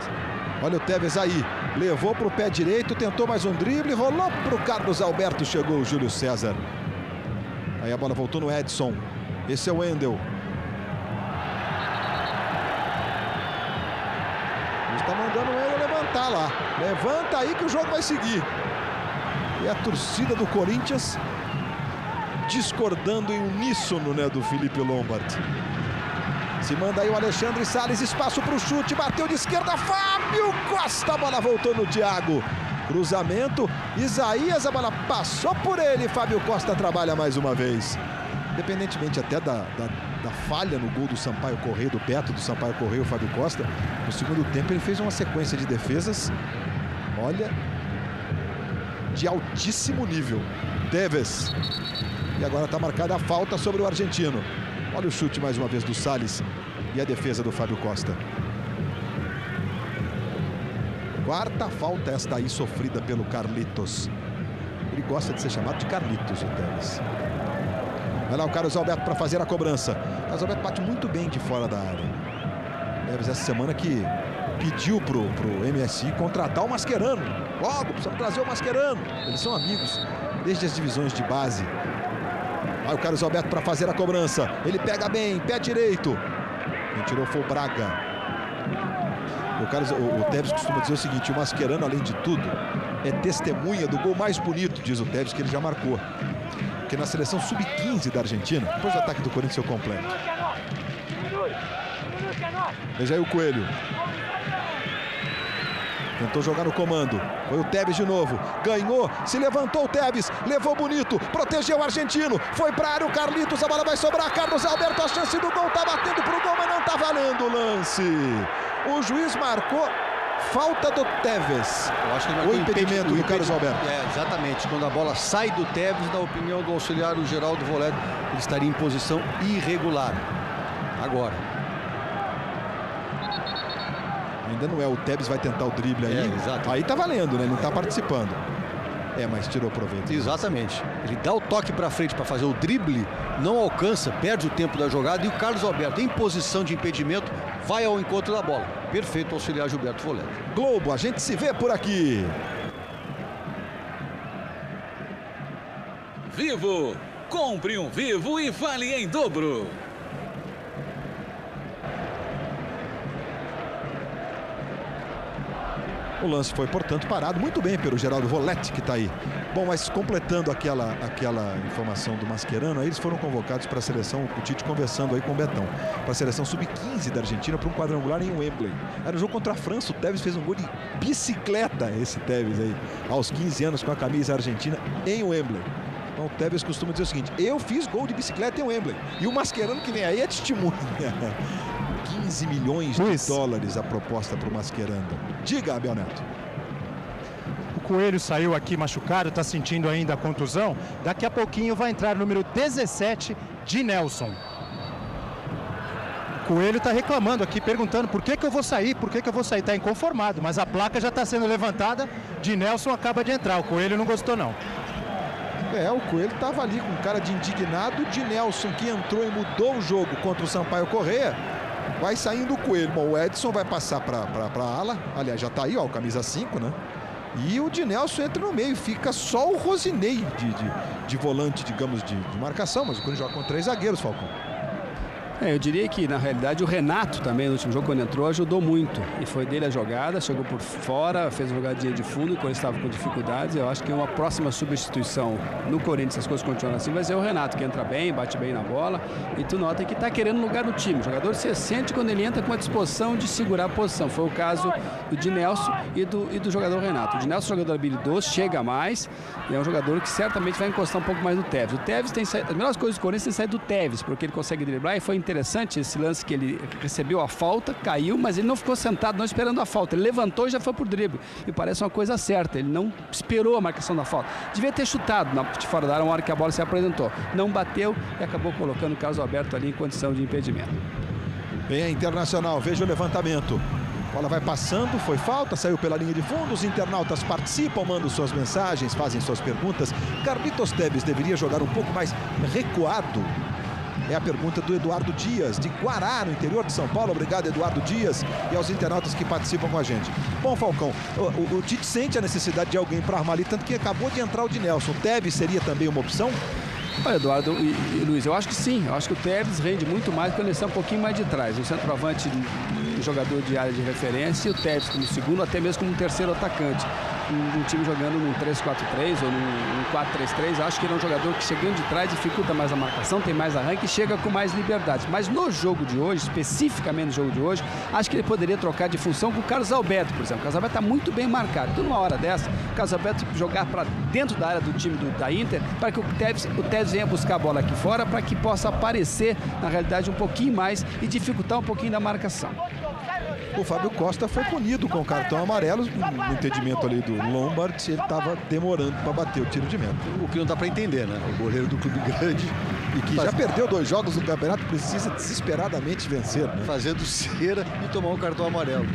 A: Olha o Tevez aí, levou para o pé direito, tentou mais um drible, rolou para o Carlos Alberto, chegou o Júlio César. Aí a bola voltou no Edson, esse é o Wendel. Está mandando o Wendel levantar lá, levanta aí que o jogo vai seguir. E a torcida do Corinthians discordando em uníssono, né, do Felipe Lombard. Se manda aí o Alexandre Salles, espaço para o chute, bateu de esquerda, Fábio Costa, a bola voltou no Thiago. Cruzamento, Isaías, a bola passou por ele, Fábio Costa trabalha mais uma vez. Independentemente até da falha no gol do Sampaio Corrêa, do Beto do Sampaio Corrêa, o Fábio Costa, no segundo tempo ele fez uma sequência de defesas, olha, de altíssimo nível. Tevez, e agora está marcada a falta sobre o argentino. Olha o chute mais uma vez do Salles e a defesa do Fábio Costa. Quarta falta esta aí sofrida pelo Carlitos. Ele gosta de ser chamado de Carlitos, o Tevez. Vai lá o Carlos Alberto para fazer a cobrança. O Carlos Alberto bate muito bem de fora da área. Tevez essa semana que pediu pro MSI contratar o Mascherano. Logo, precisamos trazer o Mascherano. Eles são amigos desde as divisões de base. Vai o Carlos Alberto para fazer a cobrança. Ele pega bem, pé direito. Quem tirou foi o Braga. O Tevez costuma dizer o seguinte: o Mascherano, além de tudo, é testemunha do gol mais bonito, diz o Tevez, que ele já marcou. Porque na seleção sub-15 da Argentina, depois do ataque do Corinthians seu completo. Veja aí o Coelho. Tentou jogar no comando. Foi o Tevez de novo. Ganhou. Se levantou o Tevez. Levou bonito. Protegeu o argentino. Foi para a área o Carlitos. A bola vai sobrar. Carlos Alberto. A chance do gol. Tá batendo pro gol, mas não tá valendo o lance. O juiz marcou falta do Tevez.
B: Eu acho que
A: o impedimento do Carlos Alberto.
B: Exatamente. Quando a bola sai do Tevez, na opinião do auxiliar, o Geraldo Voledo, ele estaria em posição irregular. Agora.
A: Ainda não é, o Tevez vai tentar o drible aí. Aí tá valendo, né? Ele não tá participando. Mas tirou proveito.
B: Exatamente. Ele dá o toque para frente para fazer o drible, não alcança, perde o tempo da jogada, e o Carlos Alberto, em posição de impedimento, vai ao encontro da bola. Perfeito, auxiliar Gilberto Voledo.
A: Globo, a gente se vê por aqui.
F: Vivo! Compre um Vivo e vale em dobro.
A: O lance foi, portanto, parado muito bem pelo Geraldo Voletti, que está aí. Bom, mas completando aquela informação do Mascherano, aí eles foram convocados para a seleção, o Tite conversando aí com o Betão, para a seleção sub-15 da Argentina, para um quadrangular em Wembley. Era um jogo contra a França, o Tevez fez um gol de bicicleta, esse Tevez aí, aos 15 anos com a camisa argentina em Wembley. Então o Tevez costuma dizer o seguinte: eu fiz gol de bicicleta em Wembley. E o Mascherano que vem aí é testemunha. 15 milhões de dólares a proposta para o Mascherano. Diga, Abel Neto.
C: O Coelho saiu aqui machucado, está sentindo ainda a contusão. Daqui a pouquinho vai entrar o número 17 de Nelson. O Coelho está reclamando aqui, perguntando por que eu vou sair, está inconformado, mas a placa já está sendo levantada. De Nelson acaba de entrar, o Coelho não gostou não.
A: O Coelho estava ali com cara de indignado. De Nelson, que entrou e mudou o jogo contra o Sampaio Corrêa, vai saindo o Coelho. Bom, o Edson vai passar para a ala. Aliás, já está aí, ó, o camisa 5, né? E o Dinelson entra no meio, fica só o Rosinei de volante, digamos, de marcação, mas o Corinthians joga com 3 zagueiros, Falcão.
E: Eu diria que, na realidade, o Renato também, no último jogo, quando entrou, ajudou muito. E foi dele a jogada, chegou por fora, fez uma jogadinha de fundo, quando estava com dificuldades. Eu acho que uma próxima substituição no Corinthians, se as coisas continuam assim, vai ser o Renato, que entra bem, bate bem na bola. E tu nota que está querendo lugar no time. O jogador se sente quando ele entra com a disposição de segurar a posição. Foi o caso do Dinelson e do jogador Renato. O Dinelson é um jogador habilidoso, chega mais, e é um jogador que certamente vai encostar um pouco mais no Tevez. O Tevez tem saído, as melhores coisas do Corinthians tem saído do Tevez, porque ele consegue driblar, e foi interessante esse lance que ele recebeu a falta, caiu, mas ele não ficou sentado não esperando a falta, ele levantou e já foi por drible, e parece uma coisa certa, ele não esperou a marcação da falta, devia ter chutado de fora da área uma hora que a bola se apresentou, não bateu e acabou colocando o Carlos Alberto ali em condição de impedimento.
A: Bem, a Internacional, veja o levantamento. A bola vai passando, foi falta, saiu pela linha de fundo, os internautas participam, mandam suas mensagens, fazem suas perguntas. Carlitos Tevez deveria jogar um pouco mais recuado? É a pergunta do Eduardo Dias, de Guará, no interior de São Paulo. Obrigado, Eduardo Dias, e aos internautas que participam com a gente. Bom, Falcão, o Tite sente a necessidade de alguém para armar ali, tanto que acabou de entrar o Dinelson. O Tevez seria também uma opção?
E: Olha, Eduardo e Luiz, eu acho que sim. Eu acho que o Tevez rende muito mais quando ele está um pouquinho mais de trás. O centroavante, jogador de área de referência, e o Tevez como segundo, até mesmo como um terceiro atacante. Um time jogando num 3-4-3 ou num 4-3-3, acho que ele é um jogador que, chegando de trás, dificulta mais a marcação, tem mais arranque e chega com mais liberdade. Mas no jogo de hoje, especificamente no jogo de hoje, acho que ele poderia trocar de função com o Carlos Alberto, por exemplo. O Carlos Alberto está muito bem marcado. Então, numa hora dessa, o Carlos Alberto jogar para dentro da área do time da Inter, para que o Tevez venha buscar a bola aqui fora, para que possa aparecer, na realidade, um pouquinho mais e dificultar um pouquinho da marcação.
A: O Fábio Costa foi punido com o cartão amarelo, no entendimento ali do Lombard, ele estava demorando para bater o tiro de meta.
B: O que não dá para entender, né? O goleiro do clube grande
A: e que já perdeu 2 jogos no campeonato, precisa desesperadamente vencer, né?
B: Fazendo cera e tomar um cartão amarelo.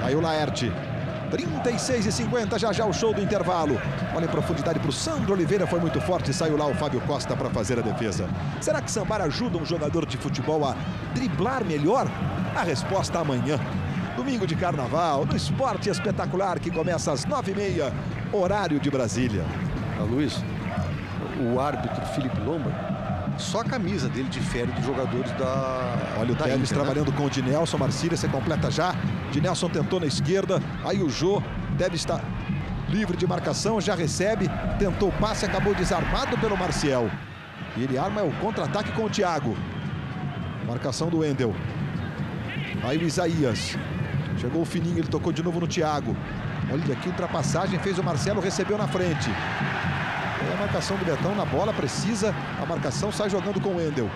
A: Aí o Laerte. 36:50, já o show do intervalo. Olha em profundidade para o Sandro Oliveira, foi muito forte, saiu lá o Fábio Costa para fazer a defesa. Será que Sambar ajuda um jogador de futebol a driblar melhor? A resposta amanhã. Domingo de Carnaval, no Esporte Espetacular, que começa às 9h30, horário de Brasília.
B: Luiz, o árbitro Felipe Lombard, só a camisa dele difere dos jogadores da...
A: Olha o Tevez trabalhando, né? Com o Dinelson. Marcília, você completa já. Dinelson tentou na esquerda, aí o Jô. Tevez está livre de marcação, já recebe, tentou o passe, acabou desarmado pelo Marcial. E ele arma o contra-ataque com o Thiago. Marcação do Wendel. Aí o Isaías. Chegou o Fininho, ele tocou de novo no Thiago. Olha aqui, ultrapassagem, fez o Marcelo, recebeu na frente. É a marcação do Betão na bola, precisa. A marcação sai jogando com o Wendel.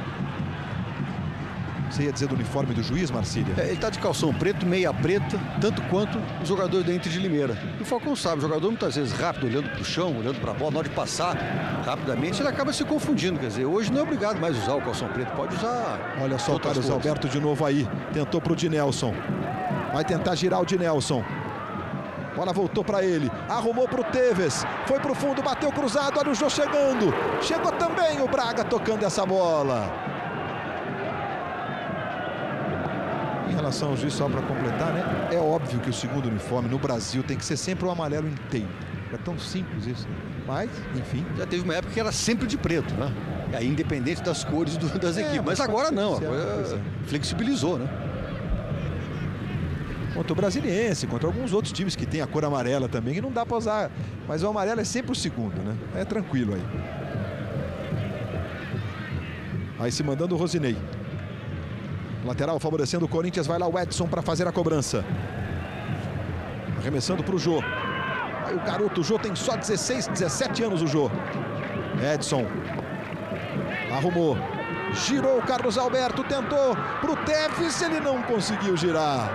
A: Você ia dizer do uniforme do juiz, Marcília?
B: Ele está de calção preto, meia preta, tanto quanto os jogadores da Inter de Limeira. E o Falcão sabe, o jogador muitas vezes rápido, olhando para o chão, olhando para a bola, na hora de passar rapidamente, ele acaba se confundindo. Quer dizer, hoje não é obrigado mais a usar o calção preto, pode usar.
A: Olha só o Carlos Alberto de novo aí, tentou para o Dinelson. Vai tentar girar o Dinelson. Bola voltou para ele, arrumou para o Tevez, foi para o fundo, bateu cruzado, olha o Jô chegando. Chegou também o Braga tocando essa bola. Em relação ao juiz, só para completar, né? É óbvio que o segundo uniforme no Brasil tem que ser sempre o amarelo inteiro. É tão simples isso. Mas, enfim.
B: Já teve uma época que era sempre de preto, né? Aí, independente das cores das equipes. Mas agora não, agora flexibilizou, né?
A: Contra o Brasiliense, contra alguns outros times que tem a cor amarela também, que não dá para usar. Mas o amarelo é sempre o segundo, né? É tranquilo aí. Aí se mandando o Rosinei. Lateral favorecendo o Corinthians, vai lá o Edson para fazer a cobrança. Arremessando para o Jô. Aí o garoto, o Jô tem só 16, 17 anos o Jô. Edson. Arrumou. Girou o Carlos Alberto, tentou para o Tevez, ele não conseguiu girar.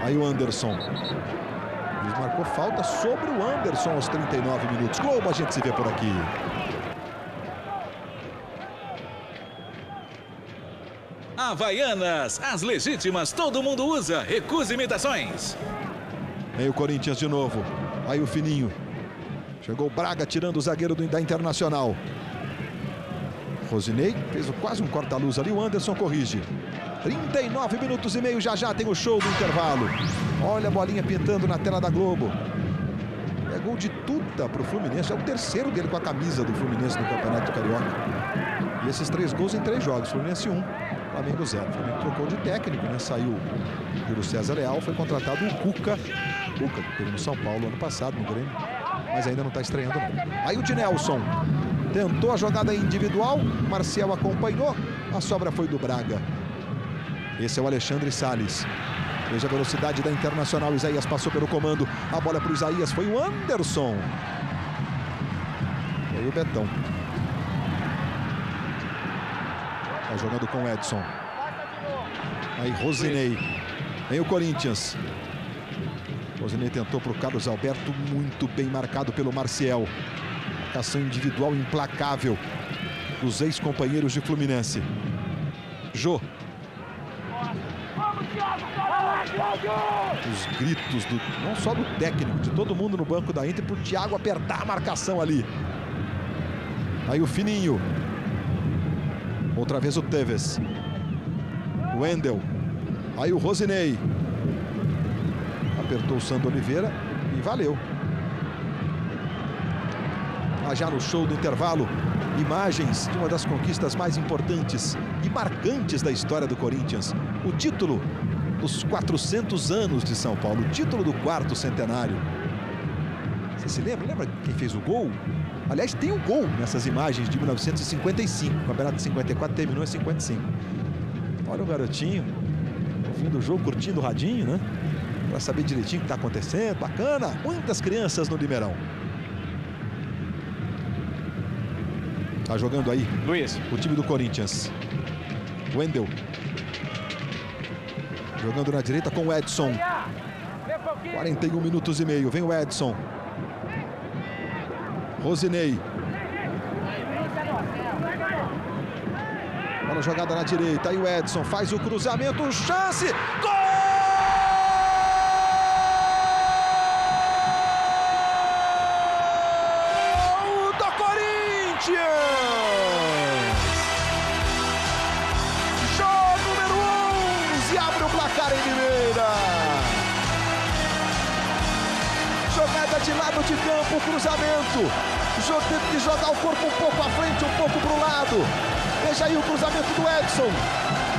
A: Aí o Anderson. Ele marcou falta sobre o Anderson aos 39 minutos. Globo, a gente se vê por aqui.
F: Havaianas, as legítimas, todo mundo usa. Recusa imitações.
A: Aí o Corinthians de novo. Aí o Fininho. Chegou o Braga tirando o zagueiro da Internacional. Rosinei fez quase um corta-luz ali. O Anderson corrige. 39 minutos e meio, já tem o show do intervalo. Olha a bolinha pintando na tela da Globo. É gol de tuta para o Fluminense. É o terceiro dele com a camisa do Fluminense no Campeonato Carioca. E esses 3 gols em 3 jogos. Fluminense 1, Flamengo 0. O Flamengo trocou de técnico, né? Saiu o Júlio César Leal, foi contratado o Cuca. Cuca, que teve no São Paulo ano passado, no Grêmio. Mas ainda não está estreando, não. Aí o Dinelson tentou a jogada individual. Marcel acompanhou. A sobra foi do Braga. Esse é o Alexandre Salles. Veja a velocidade da Internacional. Isaías passou pelo comando. A bola para o Isaías. Foi o Anderson. E aí o Betão. Tá jogando com o Edson. Aí Rosinei. Vem o Corinthians. Rosinei tentou para o Carlos Alberto. Muito bem marcado pelo Marcial. Marcação individual implacável dos ex-companheiros de Fluminense. Jô. Os gritos não só do técnico, de todo mundo no banco da Inter, pro Thiago apertar a marcação ali. Aí o Fininho. Outra vez o Tevez. O Wendel. Aí o Rosinei. Apertou o Sandro Oliveira e valeu. Já no show do intervalo, imagens de uma das conquistas mais importantes e marcantes da história do Corinthians. O título dos 400 anos de São Paulo, o título do 4º centenário. Você se lembra? Lembra quem fez o gol? Aliás, tem um gol nessas imagens de 1955. O campeonato de 54 terminou em 55. Olha o garotinho, no fim do jogo, curtindo o radinho, né? Para saber direitinho o que está acontecendo. Bacana. Muitas crianças no Limeirão. Tá jogando aí,
G: Luiz,
A: o time do Corinthians. Wendel. Jogando na direita com o Edson. 41 minutos e meio. Vem o Edson. Rosinei. Bola jogada na direita. Aí o Edson faz o cruzamento. Chance! Gol! De lado de campo, cruzamento. O jogo teve que jogar o corpo um pouco à frente, um pouco para o lado. Veja aí o cruzamento do Edson.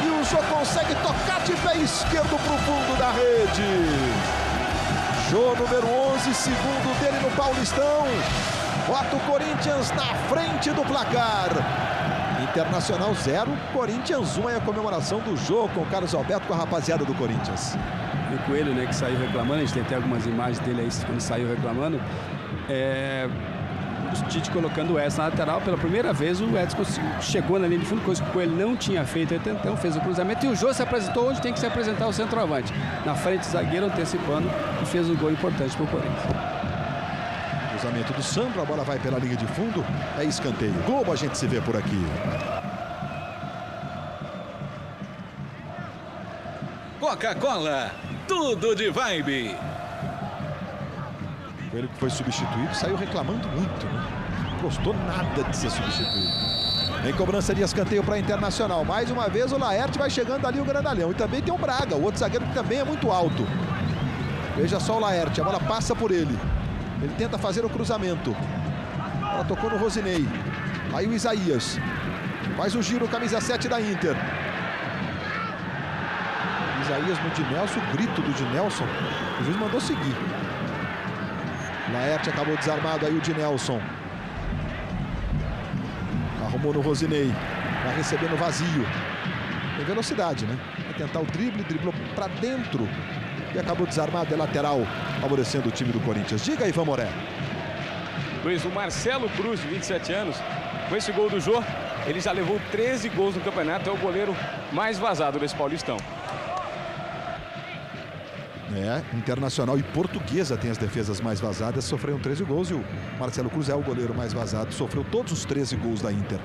A: E o Jô consegue tocar de pé esquerdo para o fundo da rede. Jô, número 11, segundo dele no Paulistão. Bota o Corinthians na frente do placar. Internacional 0, Corinthians 1. É a comemoração do Jô com o Carlos Alberto, com a rapaziada do Corinthians.
E: O Coelho, né, que saiu reclamando, a gente tem até algumas imagens dele aí quando saiu reclamando. O Tite colocando o Edson na lateral, pela primeira vez o Edson chegou na linha de fundo, coisa que o Coelho não tinha feito até então, fez o cruzamento e o Jô se apresentou onde tem que se apresentar o centroavante. Na frente, zagueiro antecipando e fez um gol importante para o Corinthians.
A: Cruzamento do Sandro, a bola vai pela linha de fundo, é escanteio. Globo, a gente se vê por aqui.
F: Coca-Cola, tudo de vibe.
A: Ele que foi substituído, saiu reclamando muito, né? Não gostou nada de ser substituído. Em cobrança de escanteio para Internacional. Mais uma vez o Laerte vai chegando ali, o grandalhão. E também tem o Braga, o outro zagueiro que também é muito alto. Veja só o Laerte, a bola passa por ele. Ele tenta fazer o cruzamento. Ela tocou no Rosinei. Aí o Isaías. Faz o giro, camisa 7 da Inter. Isaías no Dinelson, o grito do Dinelson. O juiz mandou seguir. Laerte acabou desarmado, aí o Dinelson. Arrumou no Rosinei. Vai recebendo vazio. Tem velocidade, né? Vai tentar o drible, driblou pra dentro. E acabou desarmado, é lateral, favorecendo o time do Corinthians. Diga aí, Vamoré.
G: Luiz, o Marcelo Cruz, de 27 anos, com esse gol do Jô, ele já levou 13 gols no campeonato. É o goleiro mais vazado desse Paulistão.
A: Internacional e Portuguesa tem as defesas mais vazadas, sofreram 13 gols e o Marcelo Cruz é o goleiro mais vazado, sofreu todos os 13 gols da Inter.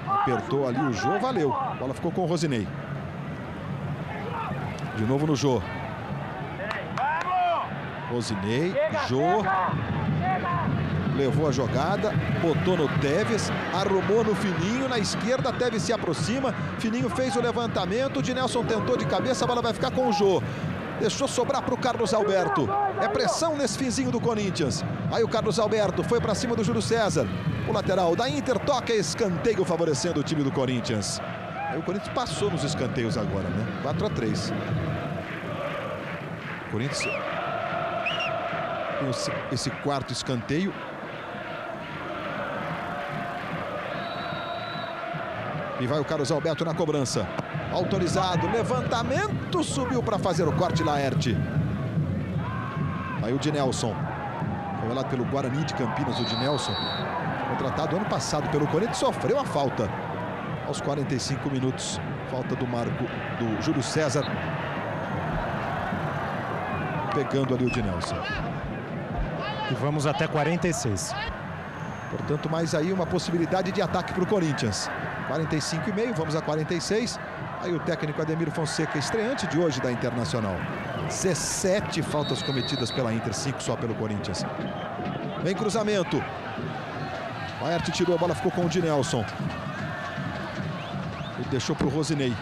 A: Apertou ali o Jô, valeu. A bola ficou com o Rosinei. De novo no Jô. Rosinei, Jô. Levou a jogada, botou no Tevez, arrumou no Fininho, na esquerda, Tevez se aproxima, Fininho fez o levantamento, o Dinelson tentou de cabeça, a bola vai ficar com o Jô. Deixou sobrar para o Carlos Alberto. É pressão nesse finzinho do Corinthians. Aí o Carlos Alberto foi para cima do Júlio César. O lateral da Inter toca escanteio favorecendo o time do Corinthians. Aí o Corinthians passou nos escanteios agora, né? 4-3. O Corinthians tem esse quarto escanteio. E vai o Carlos Alberto na cobrança. Autorizado, levantamento, subiu para fazer o corte Laerte. Aí o Dinelson. Foi lá pelo Guarani de Campinas, o Dinelson. Contratado ano passado pelo Corinthians, sofreu a falta. Aos 45 minutos, falta do marco do Júlio César. Pegando ali o Dinelson.
C: E vamos até 46.
A: Portanto, mais aí uma possibilidade de ataque para o Corinthians. 45,5, vamos a 46. Aí o técnico Ademir Fonseca, estreante de hoje da Internacional. 17 faltas cometidas pela Inter, 5 só pelo Corinthians. Vem cruzamento. Laerte tirou a bola, ficou com o Dinelson. Ele deixou para o Rosinei.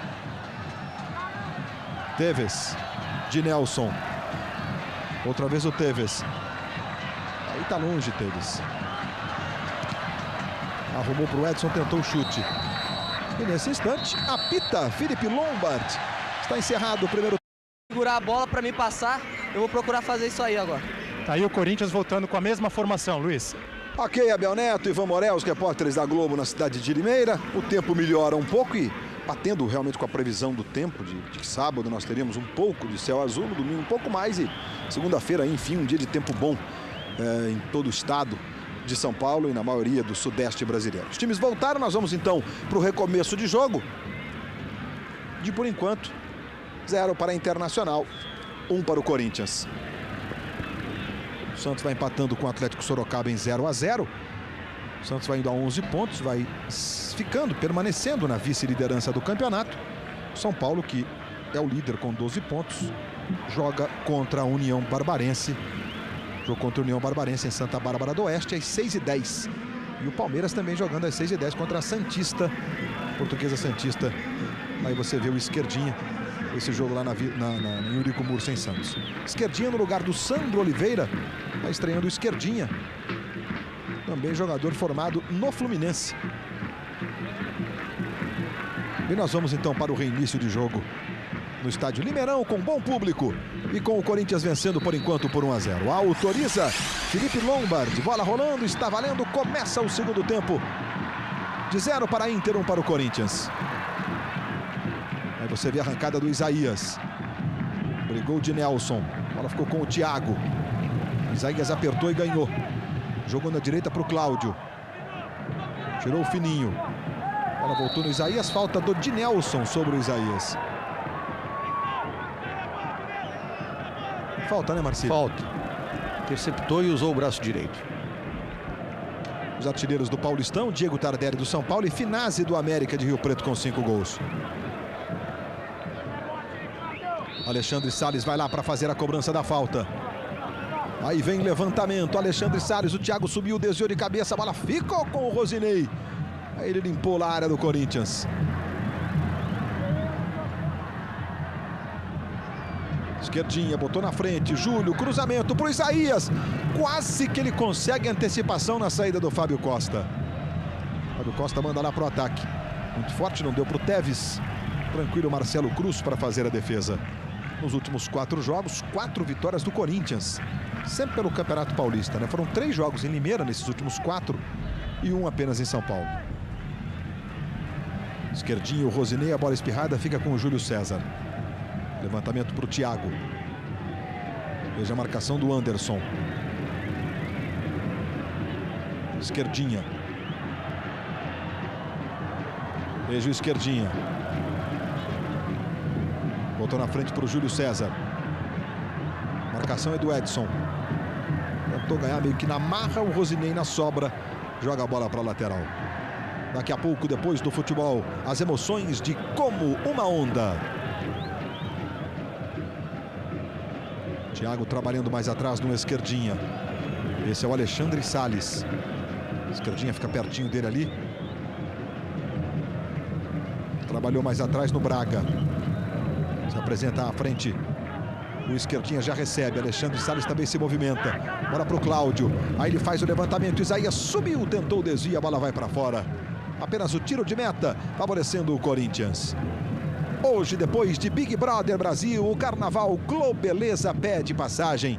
A: Tevez. Dinelson. Outra vez o Tevez. Aí tá longe, Tevez. Arrumou para o Edson, tentou o chute. E nesse instante, apita Felipe Lombard. Está encerrado o primeiro.
H: Segurar a bola para me passar, eu vou procurar fazer isso aí agora.
C: Tá aí o Corinthians voltando com a mesma formação, Luiz.
A: Ok, Abel Neto, Ivan Morel, os repórteres da Globo na cidade de Limeira. O tempo melhora um pouco e batendo realmente com a previsão do tempo de sábado, nós teríamos um pouco de céu azul, no domingo um pouco mais e segunda-feira, enfim, um dia de tempo bom em todo o estado de São Paulo e na maioria do sudeste brasileiro. Os times voltaram, nós vamos então para o recomeço de jogo. De por enquanto, 0 para a Internacional, 1 para o Corinthians. O Santos vai empatando com o Atlético Sorocaba em 0-0. O Santos vai indo a 11 pontos, vai permanecendo na vice-liderança do campeonato. O São Paulo, que é o líder com 12 pontos, joga contra a União Barbarense. Jogo contra a União Barbarense em Santa Bárbara do Oeste às 6h10. E o Palmeiras também jogando às 6h10 contra a Santista, Portuguesa Santista. Aí você vê o Esquerdinha, esse jogo lá em Eurico Mursa, em Santos. Esquerdinha no lugar do Sandro Oliveira, está estreando o Esquerdinha. Também jogador formado no Fluminense. E nós vamos então para o reinício de jogo no estádio Limeirão, com bom público e com o Corinthians vencendo por enquanto por 1-0. Autoriza Felipe Lombard, bola rolando, está valendo, começa o segundo tempo. De 0 para a Inter, 1 para o Corinthians. Aí você vê a arrancada do Isaías. Brigou de Nelson, a bola ficou com o Thiago. Isaías apertou e ganhou. Jogou na direita para o Cláudio. Tirou o Fininho. A bola voltou no Isaías, falta do Dinelson sobre o Isaías. Falta, né, Marcelo?
B: Falta. Interceptou e usou o braço direito.
A: Os artilheiros do Paulistão, Diego Tardelli do São Paulo e Finazzi do América de Rio Preto com 5 gols. Alexandre Salles vai lá para fazer a cobrança da falta. Aí vem levantamento, Alexandre Salles, o Thiago subiu, desviou de cabeça, a bola ficou com o Rosinei. Aí ele limpou lá a área do Corinthians. Esquerdinha, botou na frente, Júlio, cruzamento para o Isaías. Quase que ele consegue antecipação na saída do Fábio Costa. Fábio Costa manda lá para o ataque. Muito forte, não deu para o Tevez. Tranquilo Marcelo Cruz para fazer a defesa. Nos últimos 4 jogos, 4 vitórias do Corinthians. Sempre pelo Campeonato Paulista, né? Foram 3 jogos em Limeira nesses últimos 4 e 1 apenas em São Paulo. Esquerdinho, o Rosinei, a bola espirrada fica com o Júlio César. Levantamento para o Thiago. Veja a marcação do Anderson. Esquerdinha. Veja o Esquerdinha. Botou na frente para o Júlio César. Marcação é do Edson. Tentou ganhar meio que na marra, o Rosinei na sobra. Joga a bola para a lateral. Daqui a pouco, depois do futebol, as emoções de Como uma Onda. Thiago trabalhando mais atrás no Esquerdinha. Esse é o Alexandre Salles. Esquerdinha fica pertinho dele ali. Trabalhou mais atrás no Braga. Se apresenta à frente. O Esquerdinha já recebe. Alexandre Salles também se movimenta. Bola para o Cláudio. Aí ele faz o levantamento. Isaías subiu, tentou o desvio. A bola vai para fora. Apenas o tiro de meta favorecendo o Corinthians. Hoje, depois de Big Brother Brasil, o Carnaval Globeleza pede passagem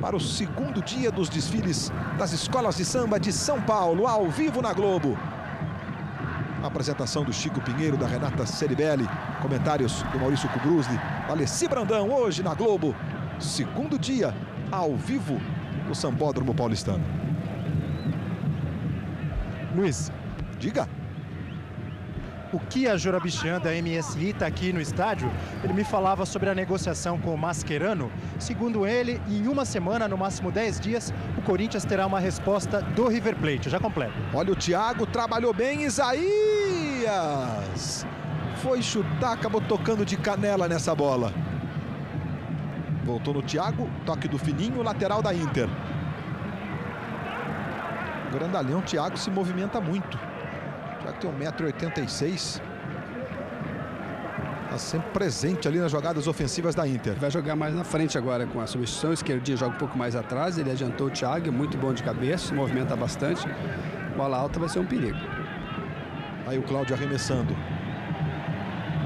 A: para o segundo dia dos desfiles das escolas de samba de São Paulo, ao vivo na Globo. A apresentação do Chico Pinheiro, da Renata Ceribelli, comentários do Maurício Kubrusli, Alessi Brandão, hoje na Globo, segundo dia, ao vivo, no Sambódromo Paulistano.
C: Luiz,
A: diga.
C: O Kia Jorabichian da MSI está aqui no estádio. Ele me falava sobre a negociação com o Mascherano. Segundo ele, em uma semana, no máximo 10 dias, o Corinthians terá uma resposta do River Plate. Já completo.
A: Olha o Thiago, trabalhou bem. Isaías foi chutar, acabou tocando de canela nessa bola. Voltou no Thiago, toque do Fininho, lateral da Inter. O grandalhão Thiago se movimenta muito. Já que tem 1,86 m. Está sempre presente ali nas jogadas ofensivas da Inter.
E: Vai jogar mais na frente agora com a substituição. O Esquerdinha joga um pouco mais atrás. Ele adiantou o Thiago, muito bom de cabeça, se movimenta bastante. Bola alta vai ser um perigo.
A: Aí o Cláudio arremessando.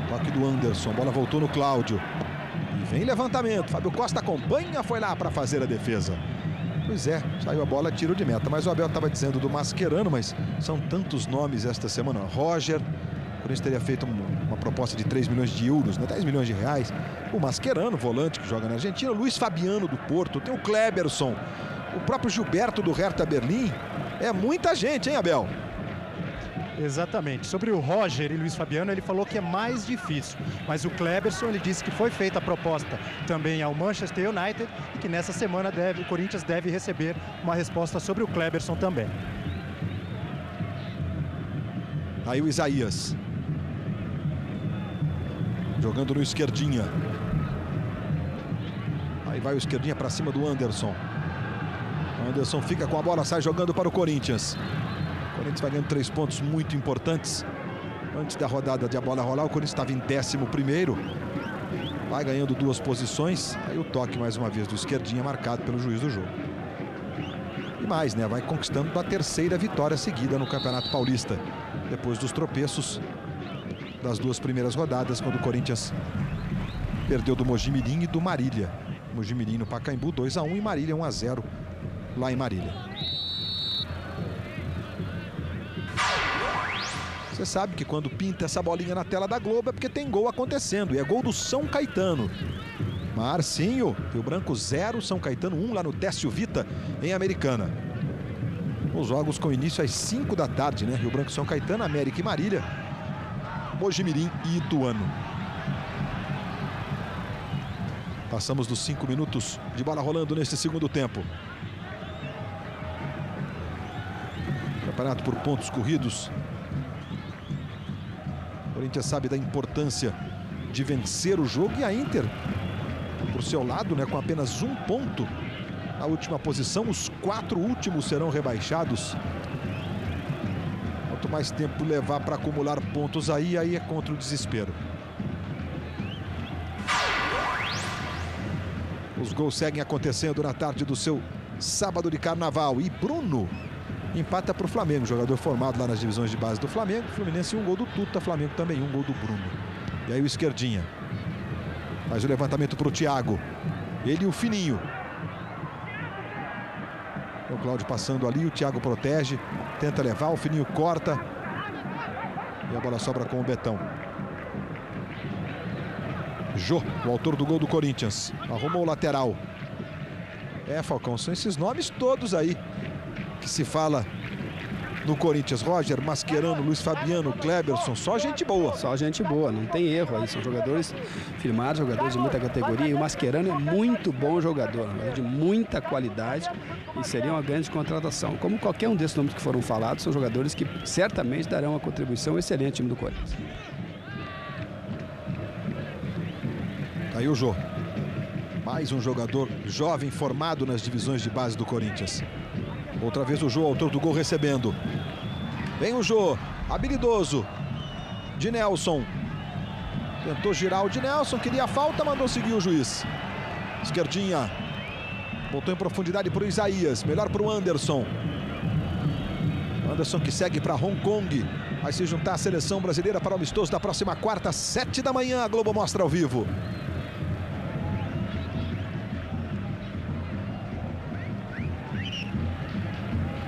A: Toque do Anderson. Bola voltou no Cláudio. E vem levantamento. Fábio Costa acompanha, foi lá para fazer a defesa. Pois é, saiu a bola, tiro de meta. Mas o Abel estava dizendo do Mascherano, mas são tantos nomes esta semana. Roger, o Corinthians teria feito uma proposta de 3 milhões de euros, né? 10 milhões de reais. O Mascherano, volante que joga na Argentina. O Luiz Fabiano do Porto, tem o Kleberson, o próprio Gilberto do Hertha Berlim. É muita gente, hein, Abel?
C: Exatamente. Sobre o Roger e Luiz Fabiano, ele falou que é mais difícil. Mas o Kleberson, ele disse que foi feita a proposta também ao Manchester United e que nessa semana o Corinthians deve receber uma resposta sobre o Kleberson também.
A: Aí o Isaías. Jogando no Esquerdinha. Aí vai o Esquerdinha para cima do Anderson. O Anderson fica com a bola, sai jogando para o Corinthians. O Corinthians vai ganhando 3 pontos muito importantes. Antes da rodada de a bola rolar, o Corinthians estava em 11º. Vai ganhando 2 posições. Aí o toque mais uma vez do Esquerdinha, marcado pelo juiz do jogo. E mais, né? Vai conquistando a 3ª vitória seguida no Campeonato Paulista. Depois dos tropeços das 2 primeiras rodadas, quando o Corinthians perdeu do Mojimirim e do Marília. Mojimirim no Pacaembu 2-1 e Marília 1-0 lá em Marília. Você sabe que quando pinta essa bolinha na tela da Globo é porque tem gol acontecendo. E é gol do São Caetano. Marcinho, Rio Branco 0, São Caetano 1 lá no Décio Vita, em Americana. Os jogos com início às 5 da tarde, né? Rio Branco, São Caetano, América e Marília. Mojimirim e Ituano. Passamos dos 5 minutos de bola rolando neste segundo tempo. Campeonato por pontos corridos. O Corinthians sabe da importância de vencer o jogo e a Inter, por seu lado, né, com apenas 1 ponto na última posição, os 4 últimos serão rebaixados. Quanto mais tempo levar para acumular pontos aí é contra o desespero. Os gols seguem acontecendo na tarde do seu sábado de carnaval. E Bruno empata para o Flamengo, jogador formado lá nas divisões de base do Flamengo. Fluminense 1 gol do Tuta, Flamengo também 1 gol do Bruno. E aí o Esquerdinha faz o levantamento para o Thiago. Ele e o Fininho. O Cláudio passando ali, o Thiago protege, tenta levar, o Fininho corta. E a bola sobra com o Betão. Jô, o autor do gol do Corinthians, arrumou o lateral. Falcão, são esses nomes todos aí que se fala no Corinthians. Roger, Mascherano, Luiz Fabiano, Kleberson, só gente boa.
E: Só gente boa, não tem erro aí. São jogadores firmados, jogadores de muita categoria. E o Mascherano é muito bom jogador, de muita qualidade. E seria uma grande contratação. Como qualquer um desses nomes que foram falados, são jogadores que certamente darão uma contribuição excelente ao time do Corinthians.
A: Aí o Jô. Mais um jogador jovem formado nas divisões de base do Corinthians. Outra vez o Jô, autor do gol, recebendo. Vem o Jô, habilidoso. De Nelson. Tentou girar o de Nelson, queria a falta, mandou seguir o juiz. Esquerdinha. Botou em profundidade para o Isaías. Melhor para o Anderson. Anderson que segue para Hong Kong. Vai se juntar à seleção brasileira para o amistoso da próxima quarta, 7 da manhã. A Globo mostra ao vivo.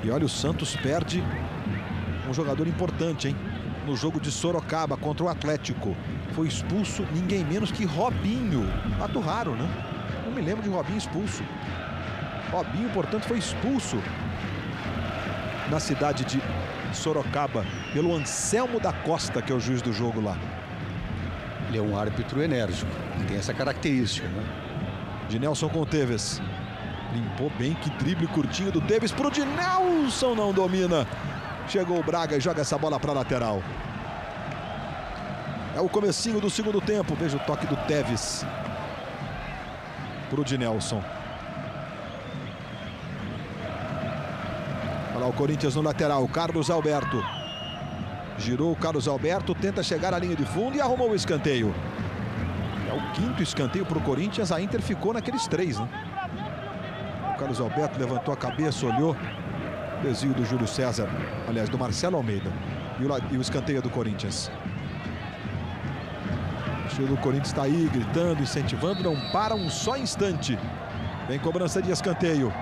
A: E olha, o Santos perde um jogador importante, hein? No jogo de Sorocaba contra o Atlético. Foi expulso ninguém menos que Robinho. Fato raro, né? Não me lembro de Robinho expulso. Robinho, portanto, foi expulso na cidade de Sorocaba pelo Anselmo da Costa, que é o juiz do jogo lá.
B: Ele é um árbitro enérgico, tem essa característica, né?
A: De Nelson com o Tevez. Limpou bem, que drible curtinho do Tevez pro de Nelson, não domina. Chegou o Braga e joga essa bola para a lateral. É o comecinho do segundo tempo. Veja o toque do Tevez pro de Nelson. Olha lá o Corinthians no lateral. Carlos Alberto. Girou o Carlos Alberto, tenta chegar à linha de fundo e arrumou o escanteio. É o 5º escanteio para o Corinthians. A Inter ficou naqueles 3, né? O Carlos Alberto levantou a cabeça, olhou. Desvio do Júlio César, aliás, do Marcelo Almeida. E o escanteio do Corinthians. O time do Corinthians está aí gritando, incentivando, não para um só instante. Vem cobrança de escanteio.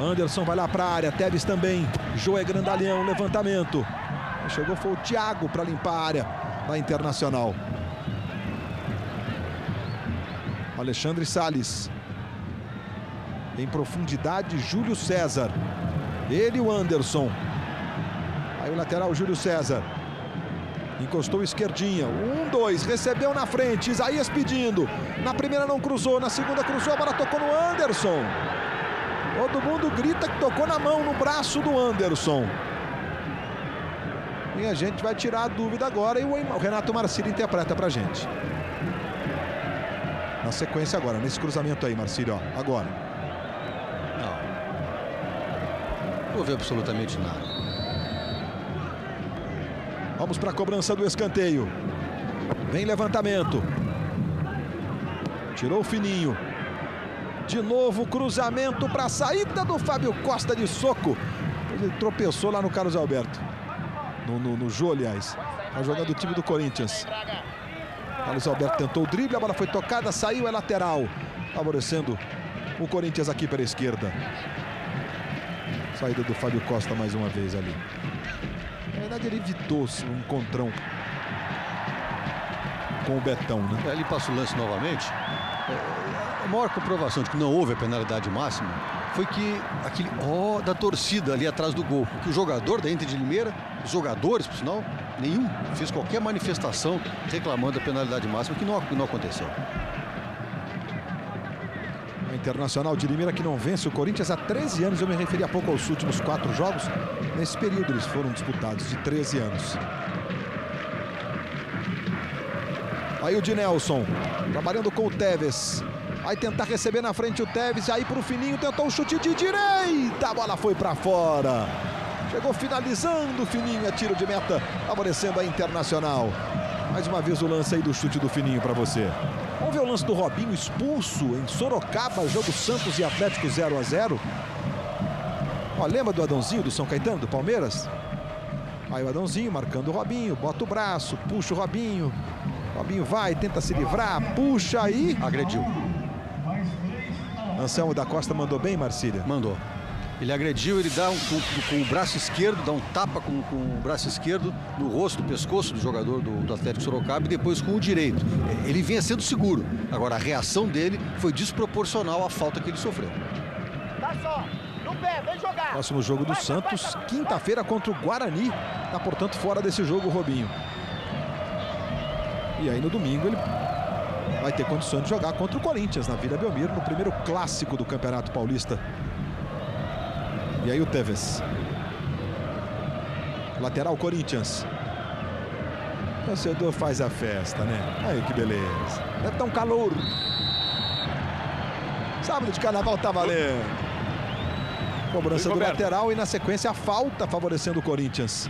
A: Anderson vai lá para a área, Tevez também. Joé Grandalhão, levantamento. Chegou foi o Thiago para limpar a área da Internacional. Alexandre Salles. Em profundidade, Júlio César. Ele e o Anderson. Aí o lateral, Júlio César. Encostou esquerdinha. 1-2. Recebeu na frente. Isaías pedindo. Na primeira não cruzou. Na segunda cruzou. A bola tocou no Anderson. Todo mundo grita que tocou na mão, no braço do Anderson. E a gente vai tirar a dúvida agora. E o Renato Marcílio interpreta pra gente. Na sequência agora. Nesse cruzamento aí, Marcílio. Ó, agora.
B: Não houve absolutamente nada.
A: Vamos para a cobrança do escanteio. Vem levantamento. Tirou o Fininho. De novo cruzamento para a saída do Fábio Costa de soco. Ele tropeçou lá no Carlos Alberto. No Jô, aliás. Tá jogando o time do Corinthians. Carlos Alberto tentou o drible, a bola foi tocada, saiu, é lateral. Favorecendo o Corinthians aqui pela esquerda. Saída do Fábio Costa mais uma vez ali. Na verdade ele evitou um encontrão com o Betão, né?
B: Ele passa o lance novamente. A maior comprovação de que não houve a penalidade máxima foi que aquele da torcida ali atrás do gol. Porque o jogador da Inter de Limeira, os jogadores, por sinal, nenhum fez qualquer manifestação reclamando da penalidade máxima, que não aconteceu.
A: A Internacional de Limeira que não vence o Corinthians há 13 anos. Eu me referi há pouco aos últimos 4 jogos. Nesse período eles foram disputados, de 13 anos. Aí o de Nelson, trabalhando com o Tevez. Vai tentar receber na frente o Tevez. Aí para o Fininho, tentou um chute de direita. A bola foi para fora. Chegou finalizando o Fininho, é tiro de meta, favorecendo a Internacional. Mais uma vez o lance aí do chute do Fininho para você. Vamos ver o lance do Robinho, expulso em Sorocaba, jogo Santos e Atlético 0-0. Ó, lembra do Adãozinho, do São Caetano, do Palmeiras? Aí o Adãozinho marcando o Robinho, bota o braço, puxa o Robinho. Robinho vai, tenta se livrar, puxa aí.
B: Agrediu.
A: Anselmo da Costa mandou bem, Marcília?
B: Mandou. Ele agrediu, ele dá com o braço esquerdo, dá um tapa com o braço esquerdo no rosto, no pescoço do jogador do Atlético Sorocaba e depois com o direito. Ele vinha sendo seguro. Agora, a reação dele foi desproporcional à falta que ele sofreu.
D: Tá só, no pé, vem jogar.
A: Próximo jogo do Santos, quinta-feira contra o Guarani. Tá, portanto, fora desse jogo o Robinho. E aí no domingo ele vai ter condições de jogar contra o Corinthians na Vila Belmiro, no primeiro clássico do Campeonato Paulista. E aí o Tevez. Lateral Corinthians. O torcedor faz a festa, né? Aí que beleza. Deve estar um calor. Sábado de carnaval tá valendo. Cobrança do lateral e na sequência a falta favorecendo o Corinthians.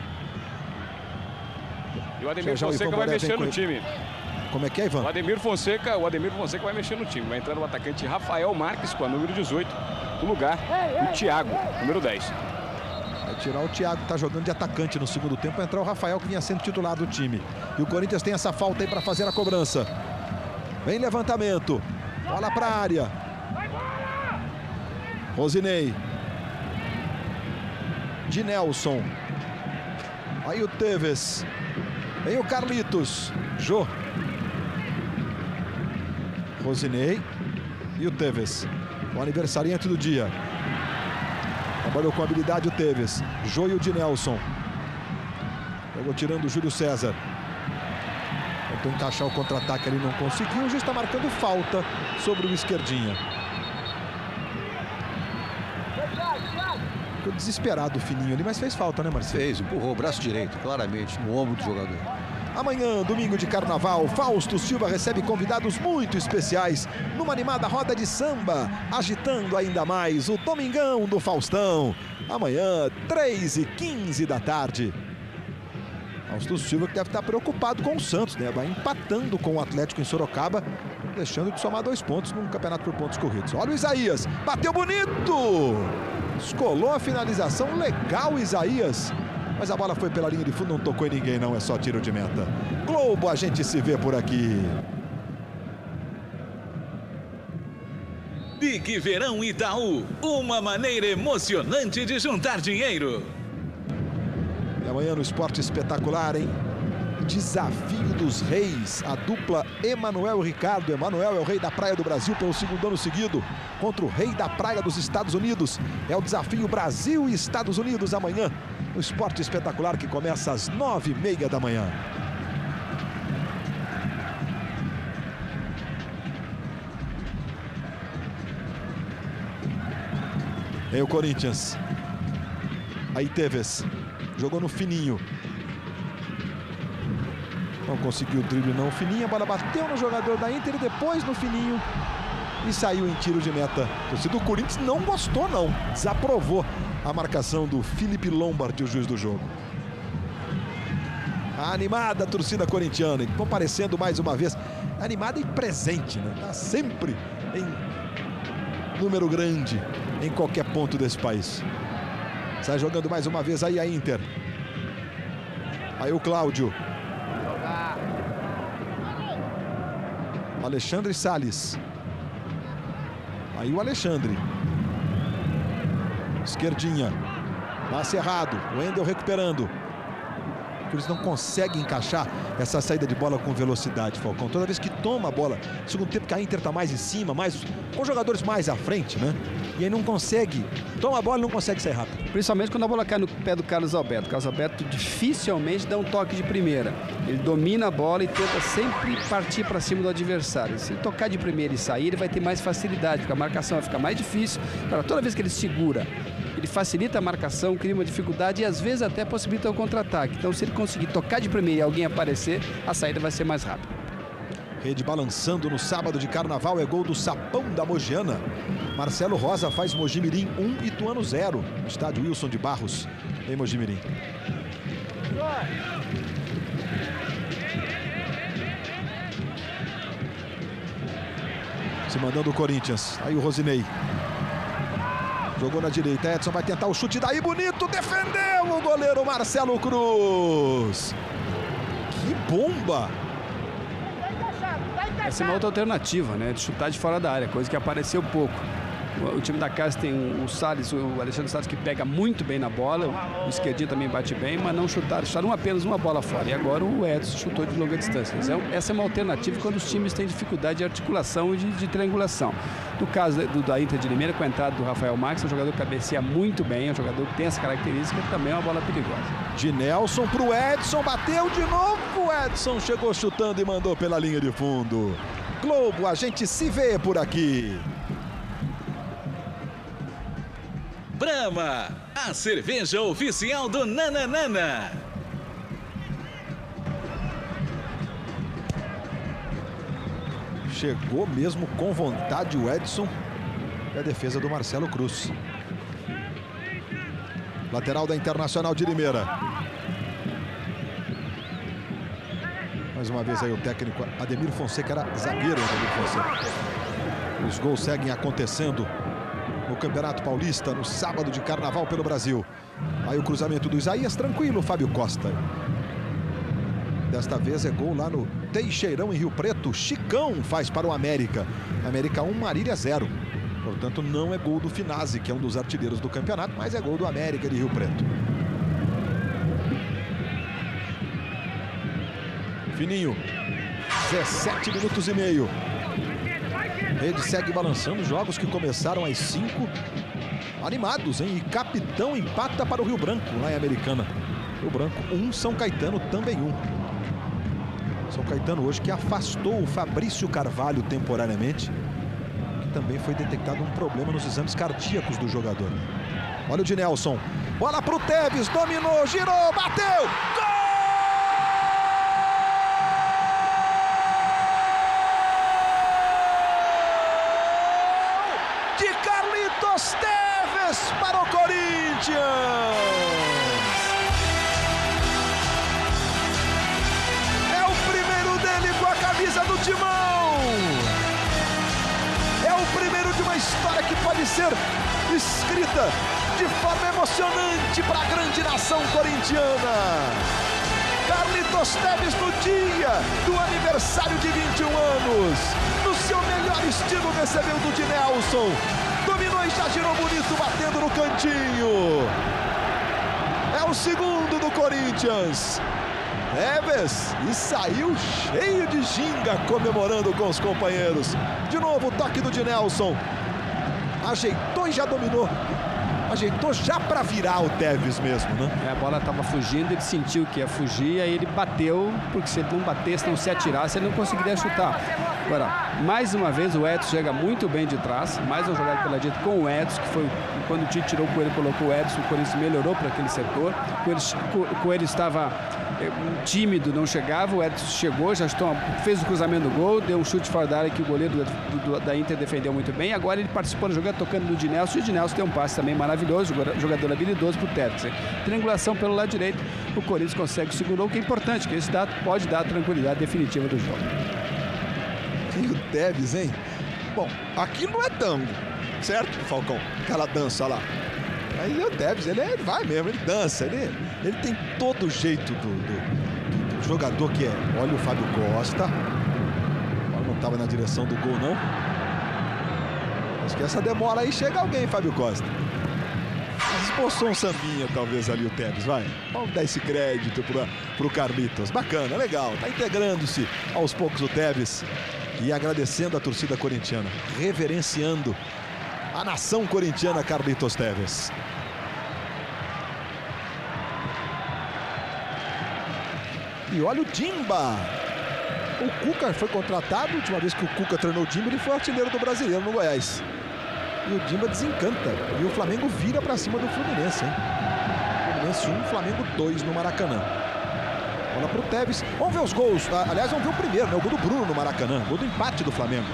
G: E o Ademir Fonseca vai mexer no time.
A: Como é que é, Ivan?
G: O Ademir Fonseca vai mexer no time. Vai entrar o atacante Rafael Marques com a número 18, no lugar do Thiago, número 10.
A: Vai tirar o Thiago, que está jogando de atacante no segundo tempo, vai entrar o Rafael, que vinha sendo titular do time. E o Corinthians tem essa falta aí para fazer a cobrança. Vem levantamento. Bola para a área. Rosinei. De Nelson. Aí o Tevez. Vem o Carlitos. Jô. Rosinei. E o Tevez. O aniversariante do dia. Trabalhou com habilidade o Tevez. Jô e o de Nelson. Jogou tirando o Júlio César. Tentou encaixar o contra-ataque, ele não conseguiu. O juiz está marcando falta sobre o esquerdinha. Ficou desesperado o Fininho ali, mas fez falta, né, Marcelo?
B: Fez, empurrou o braço direito, claramente, no ombro do jogador.
A: Amanhã, domingo de carnaval, Fausto Silva recebe convidados muito especiais numa animada roda de samba, agitando ainda mais o Domingão do Faustão. Amanhã, 3h15 da tarde. Fausto Silva que deve estar preocupado com o Santos, né? Vai empatando com o Atlético em Sorocaba, deixando de somar 2 pontos num campeonato por pontos corridos. Olha o Isaías, bateu bonito! Escolou a finalização, legal Isaías. Mas a bola foi pela linha de fundo, não tocou em ninguém não, é só tiro de meta. Globo, a gente se vê por aqui.
F: Big Verão Itaú, uma maneira emocionante de juntar dinheiro.
A: E amanhã no Esporte Espetacular, hein? Desafio dos Reis, a dupla Emanuel e Ricardo. Emanuel é o rei da praia do Brasil pelo 2º ano seguido contra o rei da praia dos Estados Unidos. É o desafio Brasil e Estados Unidos amanhã no Esporte Espetacular, que começa às 9h30 da manhã. Aí o Corinthians. Aí Tevez. Jogou no Fininho. Não conseguiu o drible não, o Fininho. A bola bateu no jogador da Inter e depois no Fininho. E saiu em tiro de meta. A torcida do Corinthians não gostou não. Desaprovou a marcação do Felipe Lombardi, o juiz do jogo. A animada torcida corintiana, comparecendo mais uma vez. Animada e presente, né? Tá sempre em número grande em qualquer ponto desse país. Sai jogando mais uma vez aí a Inter. Aí o Cláudio. Alexandre Salles. Aí o Alexandre. Esquerdinha. Passe errado. O Wendel recuperando. Eles não conseguem encaixar essa saída de bola com velocidade, Falcão. Toda vez que toma a bola, segundo tempo que a Inter está mais em cima, com jogadores mais à frente, né? E aí não consegue, toma a bola e não consegue sair rápido.
E: Principalmente quando a bola cai no pé do Carlos Alberto. O Carlos Alberto dificilmente dá um toque de primeira. Ele domina a bola e tenta sempre partir para cima do adversário. Se ele tocar de primeira e sair, ele vai ter mais facilidade, porque a marcação vai ficar mais difícil. Agora, toda vez que ele segura, ele facilita a marcação, cria uma dificuldade e às vezes até possibilita o contra-ataque. Então, se ele conseguir tocar de primeira e alguém aparecer, a saída vai ser mais rápida.
A: Rede balançando no sábado de carnaval, é gol do Sapão da Mogiana. Marcelo Rosa faz Mojimirim 1, Ituano 0. Estádio Wilson de Barros, em Mojimirim. Se mandando o Corinthians. Aí o Rosinei. Jogou na direita, Edson vai tentar o chute daí, bonito, defendeu o goleiro Marcelo Cruz. Que bomba!
E: Essa é uma outra alternativa, né? De chutar de fora da área, coisa que apareceu pouco. O time da casa tem o Salles, o Alexandre Salles, que pega muito bem na bola. O esquerdinho também bate bem, mas não chutaram apenas uma bola fora. E agora o Edson chutou de longa distância. Então, essa é uma alternativa quando os times têm dificuldade de articulação e de triangulação. No caso da Inter de Limeira, com a entrada do Rafael Marques, é um jogador que cabeceia muito bem, é um jogador que tem essa característica, também é uma bola perigosa.
A: De Nelson para o Edson, bateu de novo, o Edson chegou chutando e mandou pela linha de fundo. Globo, a gente se vê por aqui.
F: Brahma, a cerveja oficial do Nananana.
A: Chegou mesmo com vontade o Edson e a defesa do Marcelo Cruz. Lateral da Internacional de Limeira. Mais uma vez aí o técnico Ademir Fonseca, era zagueiro Ademir Fonseca. Os gols seguem acontecendo no Campeonato Paulista, no sábado de Carnaval pelo Brasil. Aí o cruzamento do Isaías, tranquilo, Fábio Costa. Desta vez é gol lá no Teixeirão, em Rio Preto. Chicão faz para o América. América 1, Marília 0. Portanto, não é gol do Finazzi, que é um dos artilheiros do campeonato, mas é gol do América de Rio Preto. Fininho, 17 minutos e meio. Rede segue balançando, jogos que começaram às 5. Animados, hein? E Capitão empata para o Rio Branco, lá em Americana. Rio Branco 1, São Caetano também 1. São Caetano hoje que afastou o Fabrício Carvalho temporariamente, que também foi detectado um problema nos exames cardíacos do jogador. Olha o de Nelson. Bola para o Tevez, dominou, girou, bateu! Gol! De Carlitos Tevez para o Corinthians! Do Timão. É o primeiro de uma história que pode ser escrita de forma emocionante para a grande nação corintiana. Carlitos Tevez, no dia do aniversário de 21 anos, no seu melhor estilo, recebeu do de Nelson, dominou e já girou bonito, batendo no cantinho. É o segundo do Corinthians. Tevez, e saiu cheio de ginga, comemorando com os companheiros. De novo o toque do de Nelson. Ajeitou e já dominou. Ajeitou já para virar o Tevez mesmo, né?
E: A bola estava fugindo, ele sentiu que ia fugir, aí ele bateu, porque se ele não batesse, não se atirasse, ele não conseguiria chutar. Agora, mais uma vez o Edson chega muito bem de trás, mais uma jogada pela direita com o Edson, que foi quando o Tite tirou o Coelho, colocou o Edson, o Corinthians melhorou para aquele setor. O Coelho estava tímido, não chegava, o Edson chegou, já fez o cruzamento do gol, deu um chute fora da área que o goleiro da Inter defendeu muito bem. Agora ele participou da jogada tocando no de Nelson, e o de Nelson tem um passe também maravilhoso, jogador habilidoso para o Tevez. Triangulação pelo lado direito, o Corinthians consegue segurar, o que é importante, que esse dado pode dar a tranquilidade definitiva do jogo.
A: E o Tevez, hein? Bom, aqui não é tango, certo, Falcão? Aquela dança lá. Aí o Tevez, ele vai mesmo, ele dança, ele tem todo o jeito do jogador que é. Olha o Fábio Costa. Agora não estava na direção do gol, não. Acho que essa demora aí, chega alguém, Fábio Costa. Esboçou um sambinha, talvez, ali o Tevez, vai. Vamos dar esse crédito pro Carlitos. Bacana, legal. Tá integrando-se aos poucos o Tevez. E agradecendo a torcida corintiana, reverenciando a nação corintiana, Carlitos Tevez. E olha o Dimba. O Cuca foi contratado, a última vez que o Cuca treinou o Dimba, ele foi artilheiro do Brasileiro no Goiás. E o Dimba desencanta. E o Flamengo vira para cima do Fluminense, hein? Fluminense 1, Flamengo 2 no Maracanã. Bola pro Tevez. Vamos ver os gols. Aliás, vamos ver o primeiro, né? O gol do Bruno no Maracanã. O gol do empate do Flamengo.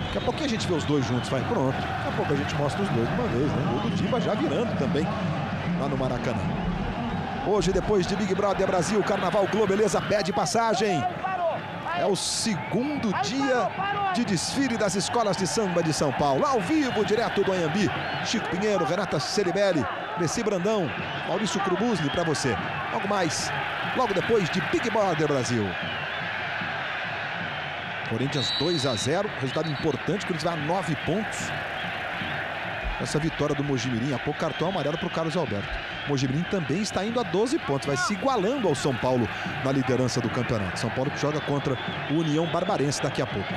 A: Daqui a pouquinho a gente vê os dois juntos, vai. Pronto. Daqui a pouco a gente mostra os dois de uma vez, né? O gol do Dimba já virando também lá no Maracanã. Hoje, depois de Big Brother Brasil, Carnaval Globeleza pede passagem. É o segundo dia de desfile das escolas de samba de São Paulo. Ao vivo, direto do Anhembi. Chico Pinheiro, Renata Ceribelli, Messi Brandão, Maurício Krubusli para você. Logo mais, logo depois de Big Brother Brasil. Corinthians 2-0, resultado importante, que eles vão a 9 pontos. Essa vitória do Mojimirim, há pouco cartão amarelo para o Carlos Alberto. Mojimirim também está indo a 12 pontos, vai se igualando ao São Paulo na liderança do campeonato. São Paulo que joga contra o União Barbarense daqui a pouco.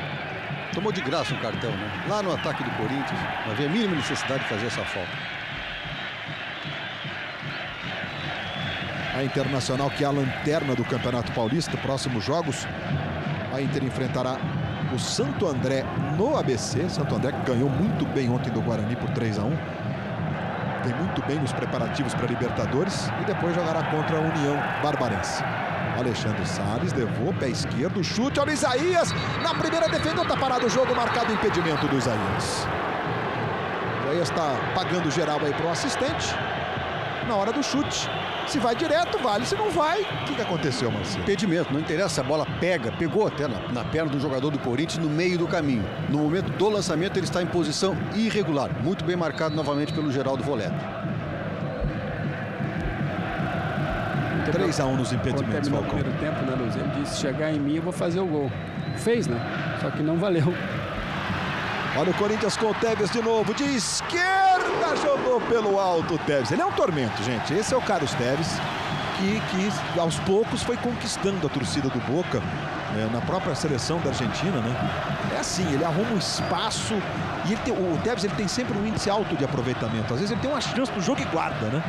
B: Tomou de graça um cartão, né? Lá no ataque do Corinthians, não havia a mínima necessidade de fazer essa falta.
A: A Internacional, que é a lanterna do Campeonato Paulista, próximos jogos, a Inter enfrentará o Santo André no ABC. Santo André que ganhou muito bem ontem do Guarani por 3-1. Vem muito bem nos preparativos para a Libertadores e depois jogará contra a União Barbarense. Alexandre Salles levou pé esquerdo, chute, olha o Isaías, na primeira defendeu, tá parado o jogo, marcado impedimento do Isaías. O Isaías está pagando geral aí para o assistente. na hora do chute. Se vai direto, vale. Se não vai, o que aconteceu, Marcelo?
B: Impedimento, não interessa se a bola pegou até na perna do jogador do Corinthians no meio do caminho. No momento do lançamento, ele está em posição irregular. Muito bem marcado novamente pelo Geraldo Voleto.
A: 3-1 nos impedimentos,
E: Falcão. No
A: Falcão.
E: primeiro tempo, né, Luiz? Ele disse, se chegar em mim, eu vou fazer o gol. Fez, né? Só que não valeu.
A: Olha o Corinthians com o Tevez de novo. De esquerda, jogou pelo alto o Tevez. Ele é um tormento, gente. Esse é o Carlos Tevez, que aos poucos foi conquistando a torcida do Boca, na própria seleção da Argentina, né? É assim, ele arruma um espaço e o Tevez ele tem sempre um índice alto de aproveitamento. Às vezes ele tem uma chance no jogo e guarda, né?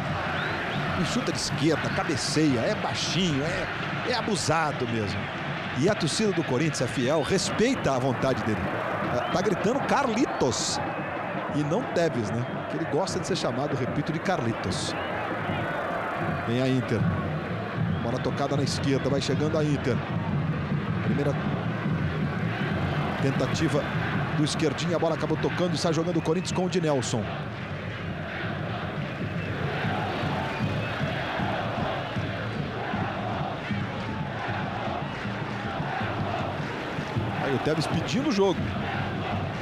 A: E chuta de esquerda, cabeceia, é baixinho, é abusado mesmo. E a torcida do Corinthians é fiel, respeita a vontade dele. Tá gritando Carlitos e não Tevez, né? Que ele gosta de ser chamado, repito, de Carlitos. Vem a Inter. Bola tocada na esquerda, vai chegando a Inter. Primeira tentativa do esquerdinho, a bola acabou tocando e sai jogando o Corinthians com o Dinelson. Aí o Tevez pedindo o jogo.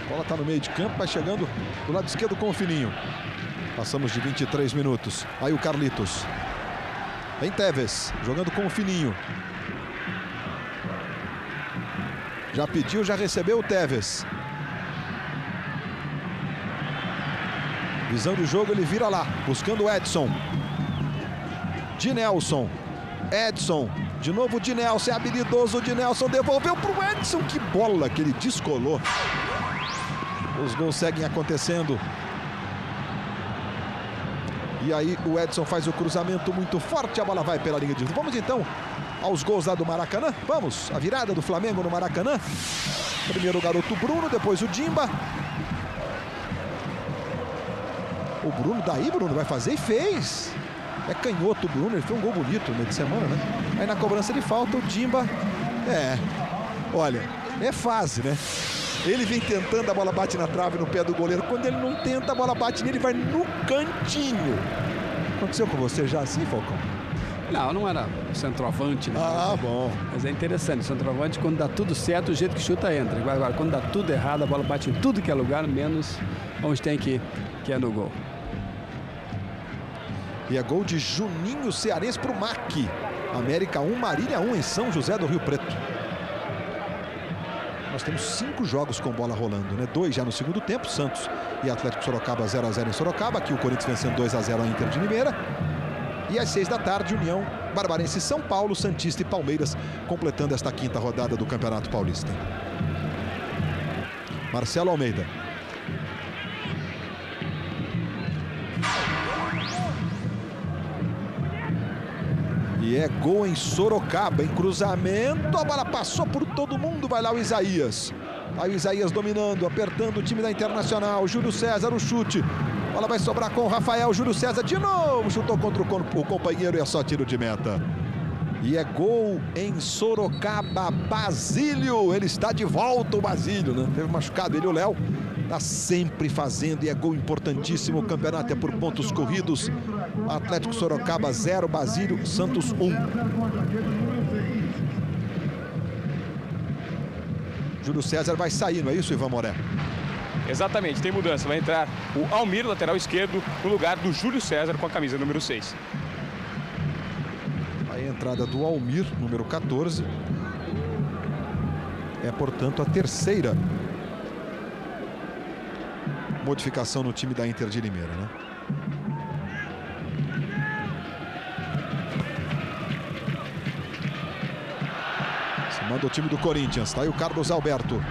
A: A bola está no meio de campo, vai chegando do lado esquerdo com o Fininho. Passamos de 23 minutos. Aí o Carlitos. Vem Tevez, jogando com o Fininho. Já pediu, já recebeu o Tevez. Visão de jogo, ele vira lá, buscando o Edson. Dinelson. Edson. De novo o Dinelson, é habilidoso o Dinelson, devolveu para o Edson. Que bola que ele descolou. Os gols seguem acontecendo. E aí o Edson faz o cruzamento muito forte, a bola vai pela linha de fundo. Vamos então aos gols lá do Maracanã. Vamos, a virada do Flamengo no Maracanã. Primeiro o garoto Bruno, depois o Dimba. O Bruno, daí Bruno vai fazer e fez. É canhoto o Bruno, ele fez um gol bonito no meio de semana, né? Aí na cobrança de falta o Dimba, olha, é fase, né? Ele vem tentando, a bola bate na trave, no pé do goleiro. Quando ele não tenta, a bola bate nele e vai no cantinho. Aconteceu com você já assim, Falcão?
E: Não era centroavante, né?
A: Ah, bom.
E: Mas é interessante, centroavante, quando dá tudo certo, o jeito que chuta entra. Agora, quando dá tudo errado, a bola bate em tudo que é lugar, menos onde tem que é no gol.
A: E é gol de Juninho Cearense para o MAC. América 1, Marília 1 em São José do Rio Preto. Nós temos 5 jogos com bola rolando, né? 2 já no segundo tempo, Santos e Atlético Sorocaba 0-0 em Sorocaba. Aqui o Corinthians vencendo 2-0 a Inter de Limeira. E às 6 da tarde, União, Barbarense, São Paulo, Santista e Palmeiras, completando esta 5ª rodada do Campeonato Paulista. Marcelo Almeida. E é gol em Sorocaba, em cruzamento, a bola passou por todo mundo, vai lá o Isaías. Aí o Isaías dominando, apertando o time da Internacional, Júlio César, o chute. A bola vai sobrar com o Rafael, Júlio César de novo, chutou contra o companheiro e é só tiro de meta. E é gol em Sorocaba, Basílio, ele está de volta o Basílio, né? Teve machucado ele, o Léo. Está sempre fazendo e é gol importantíssimo. O campeonato é por pontos corridos. Atlético Sorocaba 0, Basílio, Santos 1. Júlio César vai sair, não é isso, Ivan Moré?
G: Exatamente, tem mudança. Vai entrar o Almir, lateral esquerdo, no lugar do Júlio César com a camisa número 6.
A: A entrada do Almir, número 14. É, portanto, a terceira modificação no time da Inter de Limeira, né? Se manda o time do Corinthians. Tá aí o Carlos Alberto.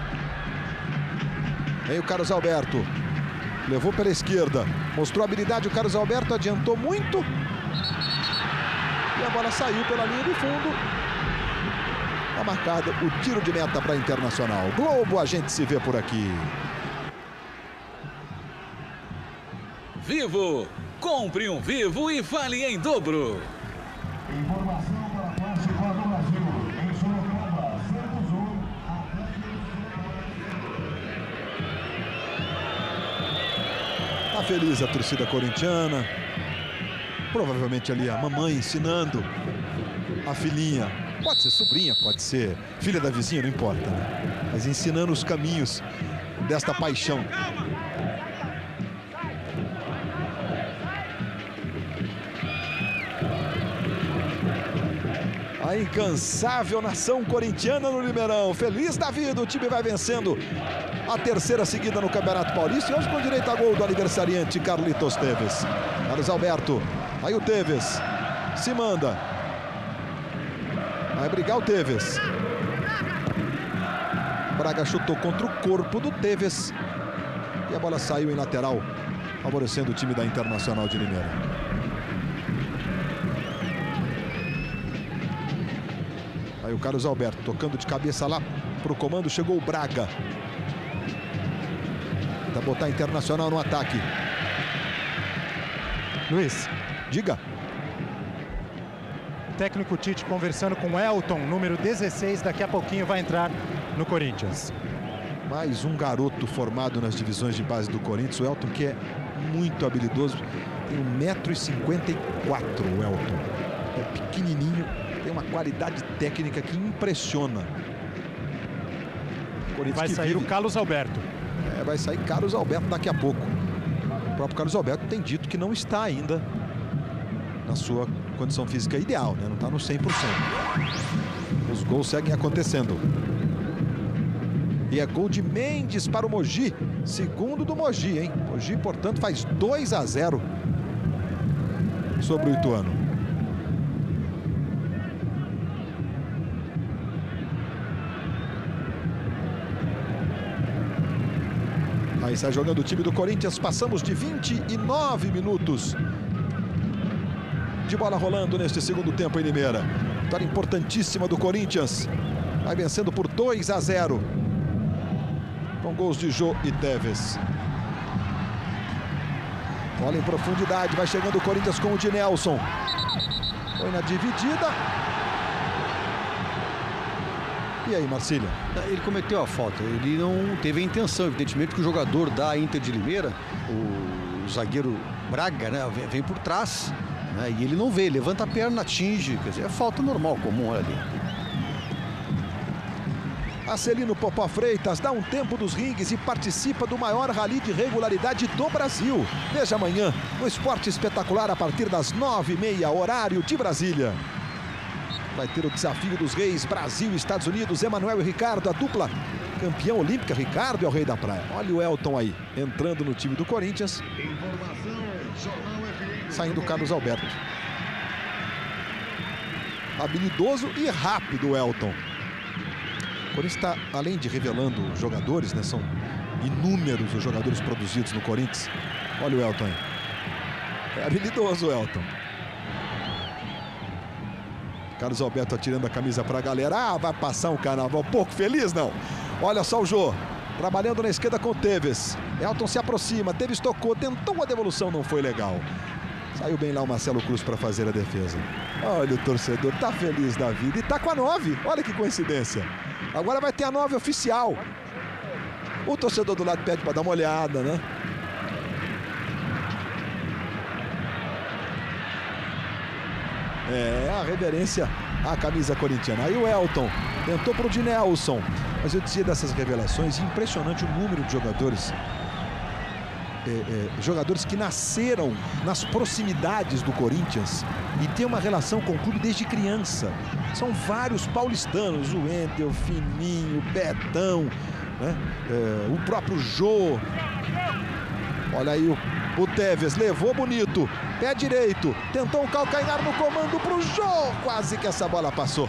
A: Vem o Carlos Alberto. Levou pela esquerda. Mostrou habilidade o Carlos Alberto. Adiantou muito. E a bola saiu pela linha de fundo. Está marcado o tiro de meta para a Internacional. Globo, a gente se vê por aqui.
F: Vivo, compre um Vivo e vale em dobro.
I: Informação para a classe do Brasil. Em Sorocaba, Santos 1.
A: Tá feliz a torcida corintiana. Provavelmente ali a mamãe ensinando a filhinha. Pode ser sobrinha, pode ser filha da vizinha, não importa, né? Mas ensinando os caminhos desta paixão. A incansável nação corintiana no Limeirão. Feliz da vida, o time vai vencendo a terceira seguida no Campeonato Paulista. E hoje com direito a gol do aniversariante Carlitos Teves. Carlos Alberto, aí o Teves se manda. Vai brigar o Teves. Braga chutou contra o corpo do Teves. E a bola saiu em lateral, favorecendo o time da Internacional de Limeira. Aí o Carlos Alberto tocando de cabeça lá para o comando. Chegou o Braga. Tenta botar a Internacional no ataque.
C: Luiz,
A: diga.
C: Técnico Tite conversando com o Elton, número 16. Daqui a pouquinho vai entrar no Corinthians.
A: Mais um garoto formado nas divisões de base do Corinthians. O Elton, que é muito habilidoso. Tem 1,54 m o Elton. É pequenininho. Tem uma qualidade técnica que impressiona.
C: Vai sair o Carlos Alberto.
A: Vai sair Carlos Alberto daqui a pouco. O próprio Carlos Alberto tem dito que não está ainda na sua condição física ideal, né? Não está no 100%. Os gols seguem acontecendo. E é gol de Mendes para o Mogi. Segundo do Mogi, hein? Mogi, portanto, faz 2-0 sobre o Ituano. Aí está jogando o time do Corinthians. Passamos de 29 minutos de bola rolando neste segundo tempo em Limeira. Vitória importantíssima do Corinthians. Vai vencendo por 2-0. Com gols de Jô e Teves. Bola em profundidade. Vai chegando o Corinthians com o de Nelson. Foi na dividida. E aí, Marcília?
B: Ele cometeu a falta, ele não teve a intenção, evidentemente, que o jogador da Inter de Limeira, o zagueiro Braga, né, vem por trás, né, e ele não vê, levanta a perna, atinge, quer dizer, é falta normal, comum, olha ali.
A: Acelino Popó Freitas dá um tempo dos ringues e participa do maior rally de regularidade do Brasil. Veja amanhã, no Esporte Espetacular, a partir das 9h30, horário de Brasília. Vai ter o desafio dos reis, Brasil e Estados Unidos, Emanuel e Ricardo, a dupla campeã olímpica, Ricardo é o rei da praia. Olha o Elton aí, entrando no time do Corinthians. Saindo o Carlos Alberto. Habilidoso e rápido o Elton. O Corinthians está, além de revelando jogadores, né, são inúmeros os jogadores produzidos no Corinthians. Olha o Elton aí. É habilidoso o Elton. Carlos Alberto atirando a camisa para a galera. Ah, vai passar um carnaval pouco feliz, não. Olha só o Jô, trabalhando na esquerda com o Teves. Elton se aproxima, Teves tocou, tentou a devolução, não foi legal. Saiu bem lá o Marcelo Cruz para fazer a defesa. Olha o torcedor, tá feliz da vida e tá com a 9. Olha que coincidência. Agora vai ter a 9 oficial. O torcedor do lado pede para dar uma olhada, né? É a reverência à camisa corintiana. Aí o Elton tentou para o de Nelson. Mas eu dizia dessas revelações, impressionante o número de jogadores. Jogadores que nasceram nas proximidades do Corinthians e têm uma relação com o clube desde criança. São vários paulistanos, o Wendel, Fininho, Betão, né? O próprio Jô. Olha aí o Teves, levou bonito, pé direito, tentou um calcanhar no comando pro Jô, quase que essa bola passou.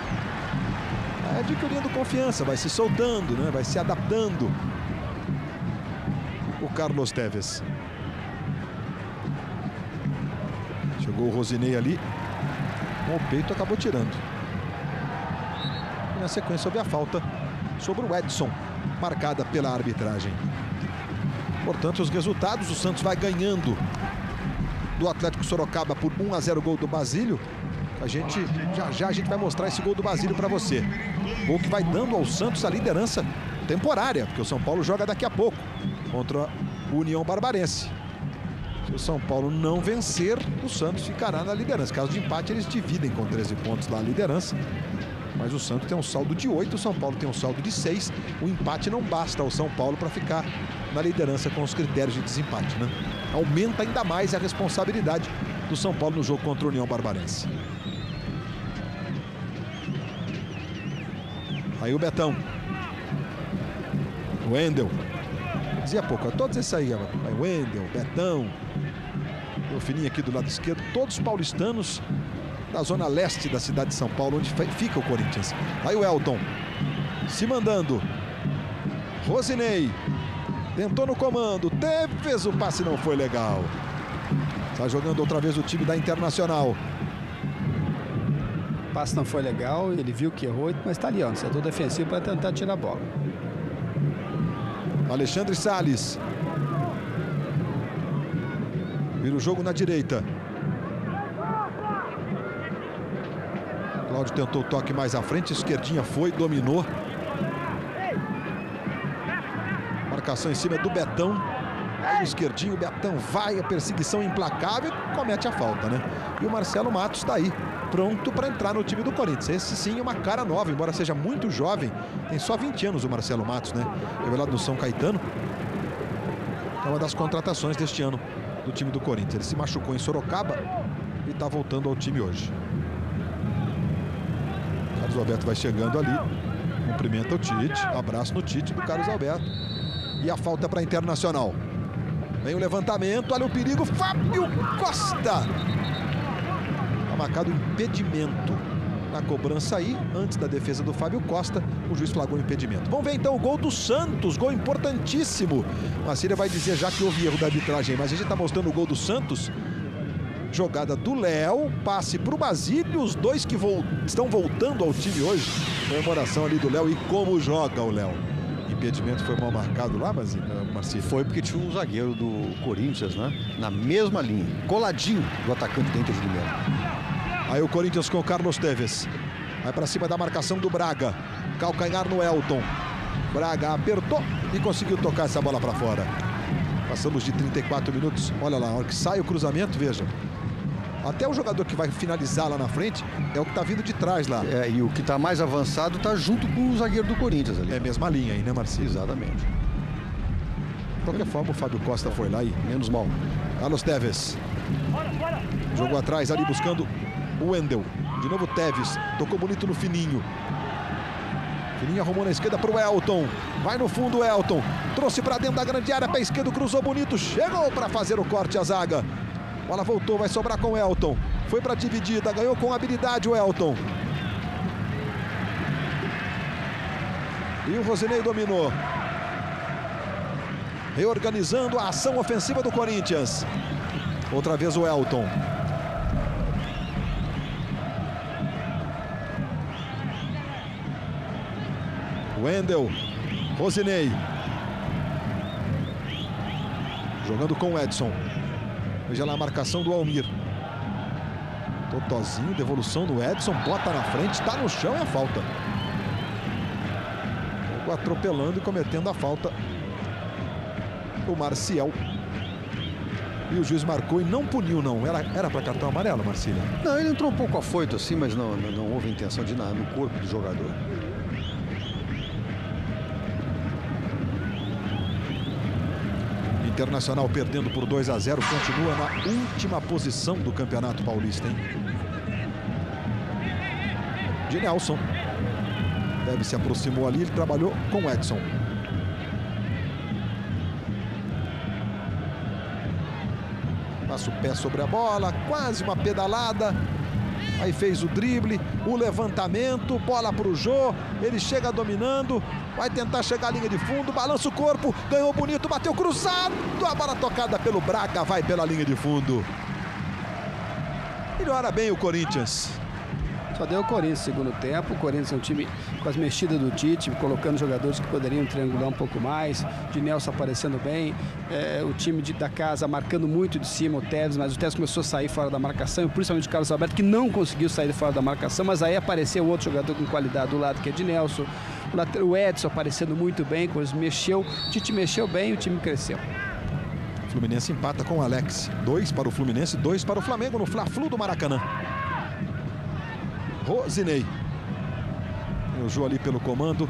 A: Vai adquirindo confiança, vai se soltando, né? Vai se adaptando. O Carlos Teves. Chegou o Rosinei ali, com o peito acabou tirando. E na sequência houve a falta sobre o Edson, marcada pela arbitragem. Portanto, os resultados, o Santos vai ganhando do Atlético Sorocaba por 1-0, gol do Basílio. Já a gente vai mostrar esse gol do Basílio para você. Gol que vai dando ao Santos a liderança temporária, porque o São Paulo joga daqui a pouco contra o União Barbarense. Se o São Paulo não vencer, o Santos ficará na liderança. Caso de empate, eles dividem com 13 pontos lá a liderança. Mas o Santos tem um saldo de 8, o São Paulo tem um saldo de 6. O empate não basta ao São Paulo para ficar na liderança com os critérios de desempate, né? Aumenta ainda mais a responsabilidade do São Paulo no jogo contra a União Barbarense. Aí o Betão. O Wendel. Dizia pouco, todos esses aí, o Wendel, Betão. O fininho aqui do lado esquerdo, todos paulistanos da zona leste da cidade de São Paulo, onde fica o Corinthians. Aí o Elton se mandando. Rosinei tentou no comando, fez o passe, não foi legal. Está jogando outra vez o time da Internacional.
E: O passe não foi legal, ele viu que errou, mas está ali, ó, no setor defensivo para tentar tirar a bola.
A: Alexandre Salles. Vira o jogo na direita. Cláudio tentou o toque mais à frente, esquerdinha foi, dominou. Marcação em cima do Betão. Aí o esquerdinho, o Betão vai, a perseguição implacável, comete a falta, né? E o Marcelo Matos está aí, pronto para entrar no time do Corinthians. Esse sim é uma cara nova, embora seja muito jovem. Tem só 20 anos o Marcelo Matos, né? Revelado no São Caetano. É uma das contratações deste ano do time do Corinthians. Ele se machucou em Sorocaba e está voltando ao time hoje. Carlos Alberto vai chegando ali, cumprimenta o Tite, abraço no Tite do Carlos Alberto. E a falta para a Internacional. Vem o levantamento, olha o perigo, Fábio Costa. Está marcado impedimento na cobrança aí, antes da defesa do Fábio Costa, o juiz flagrou o impedimento. Vamos ver então o gol do Santos, gol importantíssimo. A Síria vai dizer já que houve erro da arbitragem, mas a gente está mostrando o gol do Santos. Jogada do Léo, passe para o Basílio, os dois que estão voltando ao time hoje. Comemoração ali do Léo e como joga o Léo. Impedimento foi mal marcado lá, Marcílio?
B: Foi porque tinha um zagueiro do Corinthians, né? Na mesma linha, coladinho do atacante dentro de Limeira.
A: Aí o Corinthians com o Carlos Tevez. Vai para cima da marcação do Braga. Calcanhar no Elton. Braga apertou e conseguiu tocar essa bola para fora. Passamos de 34 minutos. Olha lá, a hora que sai o cruzamento, veja. Até o jogador que vai finalizar lá na frente é o que está vindo de trás lá.
B: É, e o que está mais avançado está junto com o zagueiro do Corinthians ali.
A: É a mesma linha aí, né, Marcílio?
B: Exatamente.
A: De qualquer forma, o Fábio Costa foi lá e menos mal. Carlos Tevez. Jogou atrás ali buscando o Wendel. De novo o Tevez. Tocou bonito no Fininho. Fininho arrumou na esquerda para o Elton. Vai no fundo o Elton. Trouxe para dentro da grande área. Pé esquerdo, cruzou bonito. Chegou para fazer o corte à zaga. Bola voltou, vai sobrar com o Elton. Foi para a dividida, ganhou com habilidade o Elton. E o Rosinei dominou. Reorganizando a ação ofensiva do Corinthians. Outra vez o Elton. Wendel. Rosinei. Jogando com o Edson. Veja lá a marcação do Almir. Totozinho, devolução do Edson, bota na frente, está no chão, é a falta. Atropelando e cometendo a falta o Marcial. E o juiz marcou e não puniu, não. Era para cartão amarelo, Marcílio?
B: Não, ele entrou um pouco afoito assim, mas não houve intenção de nada no corpo do jogador.
A: Internacional perdendo por 2-0, continua na última posição do Campeonato Paulista, hein? De Nelson. Deve se aproximou ali, ele trabalhou com o Edson. Passa o pé sobre a bola, quase uma pedalada. Aí fez o drible, o levantamento, bola para o Jô, ele chega dominando, vai tentar chegar à linha de fundo, balança o corpo, ganhou bonito, bateu cruzado, a bola tocada pelo Braga, vai pela linha de fundo. Melhora bem o Corinthians.
E: Só deu o Corinthians no segundo tempo. O Corinthians é um time com as mexidas do Tite, colocando jogadores que poderiam triangular um pouco mais. De Nelson aparecendo bem. O time da casa marcando muito de cima o Tevez, mas o Tevez começou a sair fora da marcação, principalmente o Carlos Alberto, que não conseguiu sair fora da marcação, mas aí apareceu outro jogador com qualidade do lado, que é de Nelson. O Edson aparecendo muito bem, mexeu. O Tite mexeu bem e o time cresceu.
A: Fluminense empata com o Alex. 2 para o Fluminense, 2 para o Flamengo no Fla-Flu do Maracanã. Rosinei. O Ju ali pelo comando.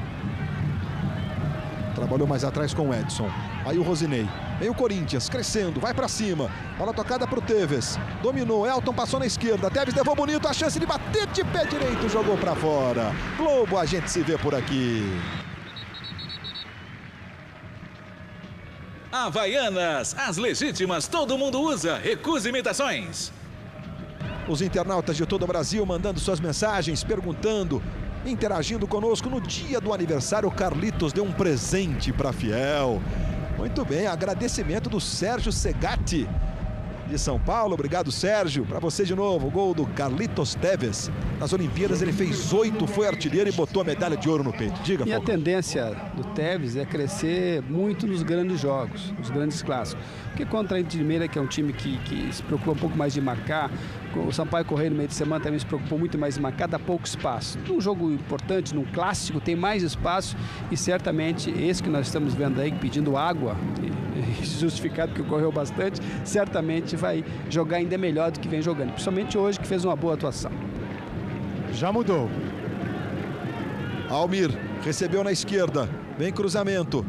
A: Trabalhou mais atrás com o Edson. Aí o Rosinei. Vem o Corinthians, crescendo, vai pra cima. Bola tocada pro Tevez. Dominou, Elton passou na esquerda. Tevez levou bonito, a chance de bater de pé direito, jogou pra fora. Globo, a gente se vê por aqui.
F: Havaianas, as legítimas, todo mundo usa. Recuse imitações.
A: Os internautas de todo o Brasil mandando suas mensagens, perguntando, interagindo conosco. No dia do aniversário, o Carlitos deu um presente para Fiel. Muito bem, agradecimento do Sérgio Segatti, de São Paulo. Obrigado, Sérgio. Para você de novo, o gol do Carlitos Tevez. Nas Olimpíadas ele fez 8, foi artilheiro e botou a medalha de ouro no peito. Diga,
E: E
A: Paulo.
E: a tendência do Tevez é crescer muito nos grandes jogos, nos grandes clássicos. Porque contra a Inter de Limeira, que é um time que se preocupa um pouco mais de marcar, o Sampaio Corrêa no meio de semana também se preocupou muito mais em marcar, dá pouco espaço. Num jogo importante, num clássico, tem mais espaço e certamente esse que nós estamos vendo aí, pedindo água, justificado que correu bastante, certamente vai jogar ainda melhor do que vem jogando. Principalmente hoje, que fez uma boa atuação.
C: Já mudou.
A: Almir recebeu na esquerda. Vem cruzamento.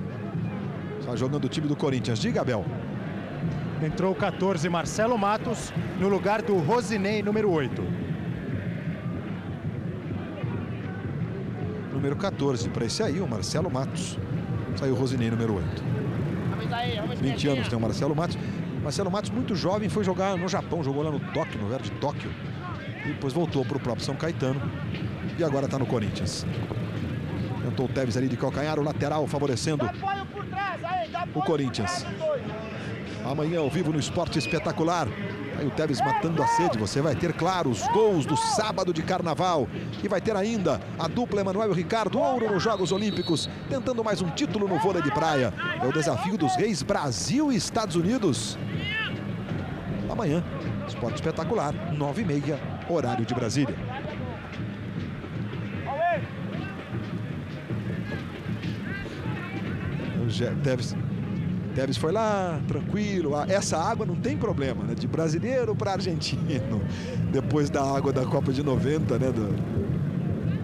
A: Está jogando o time do Corinthians. Diga, Abel.
C: Entrou o 14, Marcelo Matos, no lugar do Rosinei, número 8.
A: Número 14 para esse aí, o Marcelo Matos. Saiu o Rosinei, número 8. 20 anos tem o Marcelo Matos. Marcelo Matos, muito jovem, foi jogar no Japão. Jogou lá no Tóquio, no Verde Tóquio. E depois voltou para o próprio São Caetano. E agora está no Corinthians. Tentou o Tevez ali de calcanhar, o lateral favorecendo o Corinthians. Amanhã ao vivo no Esporte Espetacular. Aí o Tevez matando a sede. Você vai ter, claro, os gols do sábado de Carnaval. E vai ter ainda a dupla Emanuel e Ricardo, ouro nos Jogos Olímpicos, tentando mais um título no vôlei de praia. É o desafio dos reis Brasil e Estados Unidos. Amanhã, Esporte Espetacular, 9h30, horário de Brasília. Tevez foi lá, tranquilo. Essa água não tem problema, né? De brasileiro para argentino. Depois da água da Copa de 90, né?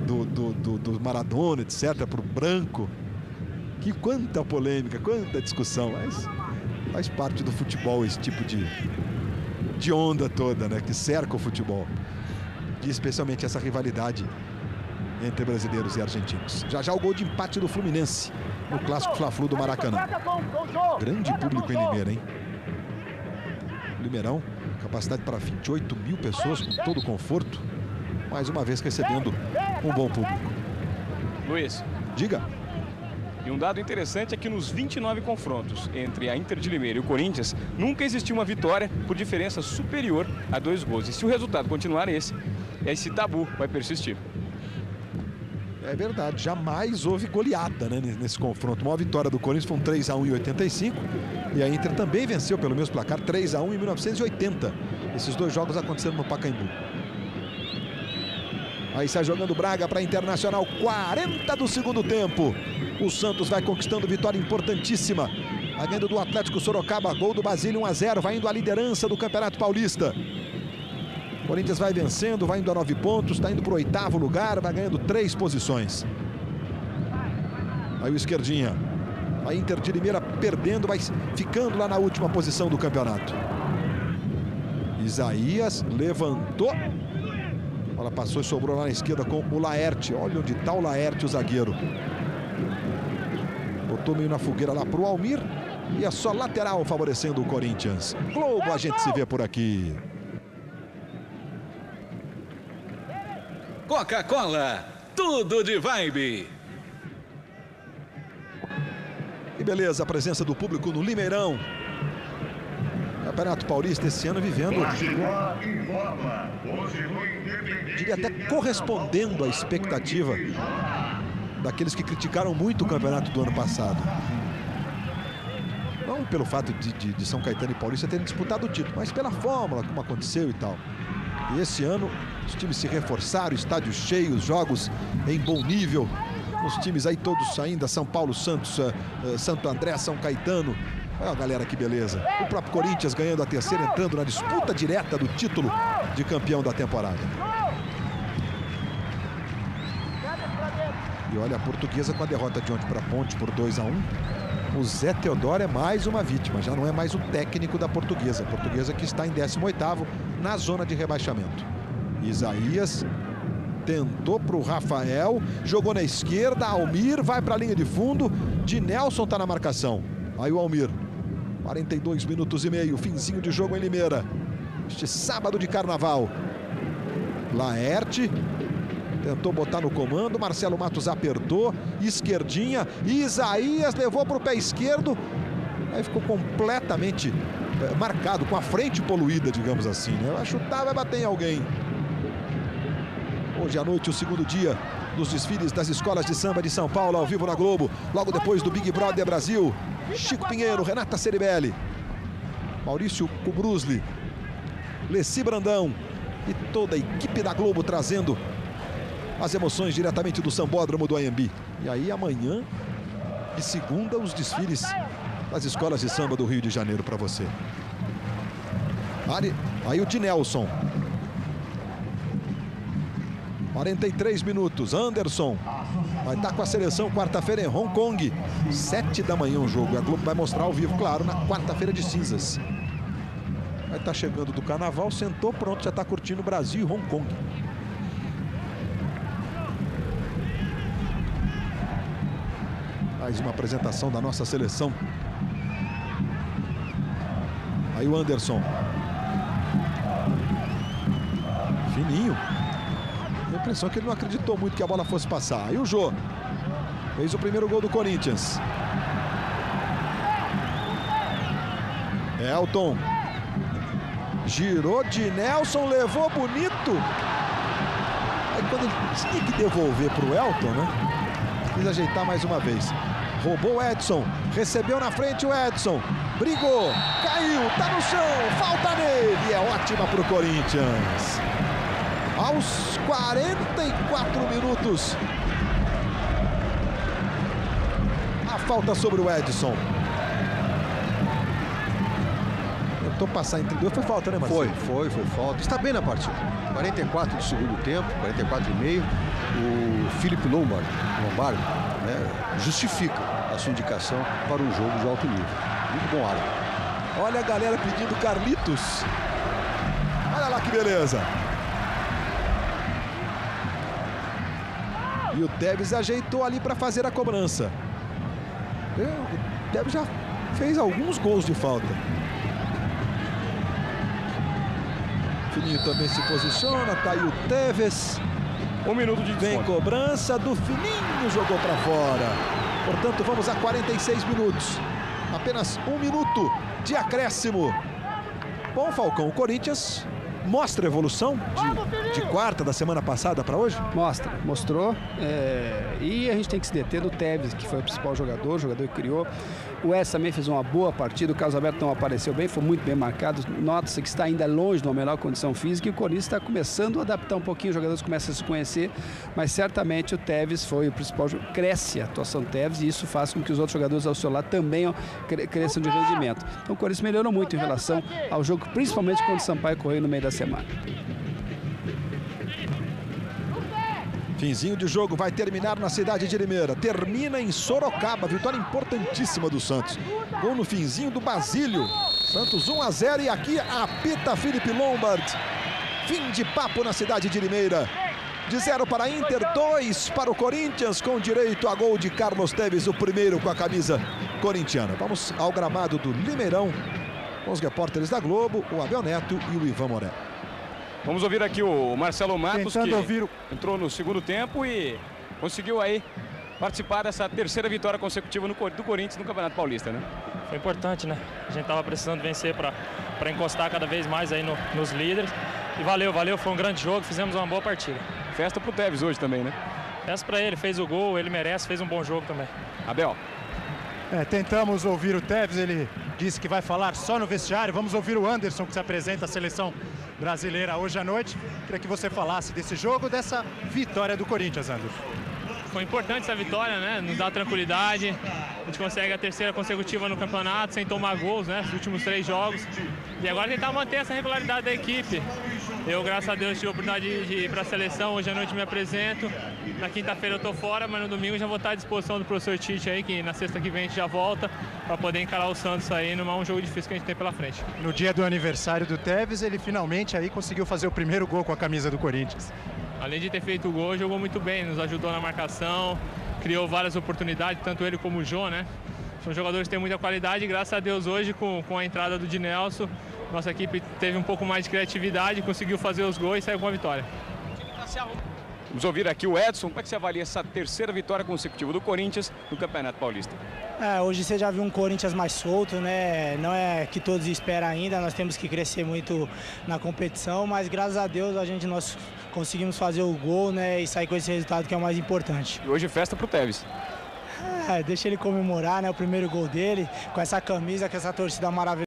A: Do Maradona, etc. Para o branco. Quanta polêmica, quanta discussão. Mas faz parte do futebol esse tipo de onda toda, né? Que cerca o futebol. E especialmente essa rivalidade entre brasileiros e argentinos. Já o gol de empate do Fluminense no clássico Fla-Flu do Maracanã. Grande público em Limeira, hein? Limeirão, capacidade para 28 mil pessoas, com todo conforto. Mais uma vez recebendo um bom público.
G: Luiz.
A: Diga.
G: E um dado interessante é que nos 29 confrontos entre a Inter de Limeira e o Corinthians, nunca existiu uma vitória por diferença superior a 2 gols. E se o resultado continuar esse tabu vai persistir.
A: É verdade, jamais houve goleada, né, nesse confronto. A maior vitória do Corinthians foi um 3-1 em 85 e a Inter também venceu pelo mesmo placar, 3-1 em 1980. Esses 2 jogos aconteceram no Pacaembu. Aí sai jogando Braga para Internacional, 40 do segundo tempo. O Santos vai conquistando vitória importantíssima. Vai ganhando do Atlético Sorocaba, gol do Basílio, 1-0, vai indo à liderança do Campeonato Paulista. O Corinthians vai vencendo, vai indo a 9 pontos, está indo para o 8º lugar, vai ganhando 3 posições. Aí o esquerdinha. A Inter de Limeira perdendo, vai ficando lá na última posição do campeonato. Isaías levantou. A bola passou e sobrou lá na esquerda com o Laerte. Olha onde está o Laerte, o zagueiro. Botou meio na fogueira lá para o Almir. E é só lateral favorecendo o Corinthians. Globo, a gente se vê por aqui.
F: Coca-Cola, tudo de vibe.
A: E beleza, a presença do público no Limeirão. Campeonato Paulista esse ano vivendo, diria até correspondendo à expectativa daqueles que criticaram muito o campeonato do ano passado. Não pelo fato de São Caetano e Paulista terem disputado o título, mas pela fórmula, como aconteceu e tal. E esse ano os times se reforçaram, estádios cheios, jogos em bom nível. Os times aí todos ainda, São Paulo, Santos, Santo André, São Caetano, Olha, galera, que beleza. O próprio Corinthians ganhando a terceira, entrando na disputa direta do título de campeão da temporada. E olha, a Portuguesa com a derrota de ontem para a Ponte por 2-1. O Zé Teodoro é mais uma vítima, já não é mais o técnico da Portuguesa. A Portuguesa que está em 18º na zona de rebaixamento. Isaías tentou para o Rafael, jogou na esquerda, Almir vai para a linha de fundo, de Nelson está na marcação. Aí o Almir, 42 minutos e meio, finzinho de jogo em Limeira. Este sábado de carnaval. Laerte tentou botar no comando, Marcelo Matos apertou, esquerdinha, Isaías levou para o pé esquerdo, aí ficou completamente marcado, com a frente poluída, digamos assim, né? Vai chutar, vai bater em alguém. Hoje à noite, o segundo dia dos desfiles das escolas de samba de São Paulo, ao vivo na Globo, logo depois do Big Brother Brasil. Chico Pinheiro, Renata Ceribelli, Maurício Cubrusli, Leci Brandão e toda a equipe da Globo trazendo as emoções diretamente do Sambódromo do Anhembi. E aí amanhã e segunda os desfiles das escolas de samba do Rio de Janeiro para você. Aí o de Nelson. 43 minutos, Anderson vai estar com a seleção quarta-feira em Hong Kong, 7 da manhã o jogo. A Globo vai mostrar ao vivo, claro, na quarta-feira de cinzas. Vai estar chegando do carnaval, sentou, pronto, já está curtindo Brasil e Hong Kong. Mais uma apresentação da nossa seleção. Aí o Anderson. Fininho. A impressão que ele não acreditou muito que a bola fosse passar. Aí o Jô fez o primeiro gol do Corinthians. Elton girou de Nelson, levou bonito. Aí quando ele tinha que devolver para o Elton, né? Quis ajeitar mais uma vez. Roubou o Edson, recebeu na frente o Edson, brigou, caiu, tá no chão, falta nele. É ótima para o Corinthians. Aos 44 minutos. A falta sobre o Edson. Tentou passar entre dois, foi falta, né, Marcelo?
B: Foi falta. Está bem na partida. 44 do segundo tempo, 44 e meio. O Felipe Lombardi, né, justifica a sua indicação para um jogo de alto nível. Muito bom árbitro.
A: Olha a galera pedindo Carlitos. Olha lá que beleza. E o Tevez ajeitou ali para fazer a cobrança. O Tevez já fez alguns gols de falta. Fininho também se posiciona, tá aí o Tevez.
G: 1 minuto de
A: vem cobrança do Fininho, jogou para fora. Portanto, vamos a 46 minutos. Apenas 1 minuto de acréscimo. Bom, Falcão, o Corinthians mostra a evolução de quarta da semana passada para hoje?
E: Mostrou. E a gente tem que se deter no Tevez, que foi o principal jogador que criou. O Edson também fez uma boa partida, o Carlos Alberto não apareceu bem, foi muito bem marcado. Nota-se que está ainda longe de uma melhor condição física e o Corinthians está começando a adaptar um pouquinho, os jogadores começam a se conhecer, mas certamente o Tevez foi o principal. Cresce a atuação do Tevez e isso faz com que os outros jogadores ao seu lado também cresçam de rendimento. Então o Corinthians melhorou muito em relação ao jogo, principalmente quando o Sampaio correu no meio da semana.
A: Finzinho de jogo vai terminar na cidade de Limeira. Termina em Sorocaba. Vitória importantíssima do Santos. Gol no finzinho do Basílio. Santos 1-0 e aqui apita Felipe Lombard. Fim de papo na cidade de Limeira. De 0 para a Inter, 2 para o Corinthians, com direito a gol de Carlos Tevez, o primeiro com a camisa corintiana. Vamos ao gramado do Limeirão com os repórteres da Globo, o Abel Neto e o Ivan Moré.
G: Vamos ouvir aqui o Marcelo Matos, que entrou no segundo tempo e conseguiu aí participar dessa terceira vitória consecutiva do Corinthians no Campeonato Paulista, né?
J: Foi importante, né? A gente estava precisando vencer para encostar cada vez mais aí nos líderes. E valeu, foi um grande jogo, fizemos uma boa partida.
G: Festa pro Tevez hoje também, né?
J: Festa para ele, fez o gol, ele merece, fez um bom jogo também.
G: Abel.
C: Tentamos ouvir o Tevez, ele disse que vai falar só no vestiário. Vamos ouvir o Anderson, que se apresenta à seleção brasileira hoje à noite. Queria que você falasse desse jogo, dessa vitória do Corinthians, Anderson.
J: Foi importante essa vitória, né? Nos dá tranquilidade. a gente consegue a terceira consecutiva no campeonato, sem tomar gols, né? Os últimos 3 jogos. E agora tentar manter essa regularidade da equipe. Eu, graças a Deus, tive a oportunidade de ir para a seleção. Hoje à noite me apresento. Na quinta-feira eu estou fora, mas no domingo já vou estar à disposição do professor Tite aí, que na sexta que vem a gente já volta, para poder encarar o Santos aí num jogo difícil que a gente tem pela frente.
C: No dia do aniversário do Tevez, ele finalmente aí conseguiu fazer o primeiro gol com a camisa do Corinthians.
J: Além de ter feito o gol, jogou muito bem, nos ajudou na marcação, criou várias oportunidades, tanto ele como o Jô, né? São jogadores que têm muita qualidade e graças a Deus hoje, com a entrada do Dinelson, nossa equipe teve um pouco mais de criatividade, conseguiu fazer os gols e saiu com a vitória.
G: Vamos ouvir aqui o Edson. Como é que você avalia essa terceira vitória consecutiva do Corinthians no Campeonato Paulista?
K: Hoje você já viu um Corinthians mais solto, né? Não é que todos esperam ainda, nós temos que crescer muito na competição, mas graças a Deus nós conseguimos fazer o gol, né? E sair com esse resultado que é o mais importante.
G: E hoje festa pro Tevez.
K: Deixa ele comemorar, né? O primeiro gol dele, com essa camisa, com essa torcida maravilhosa.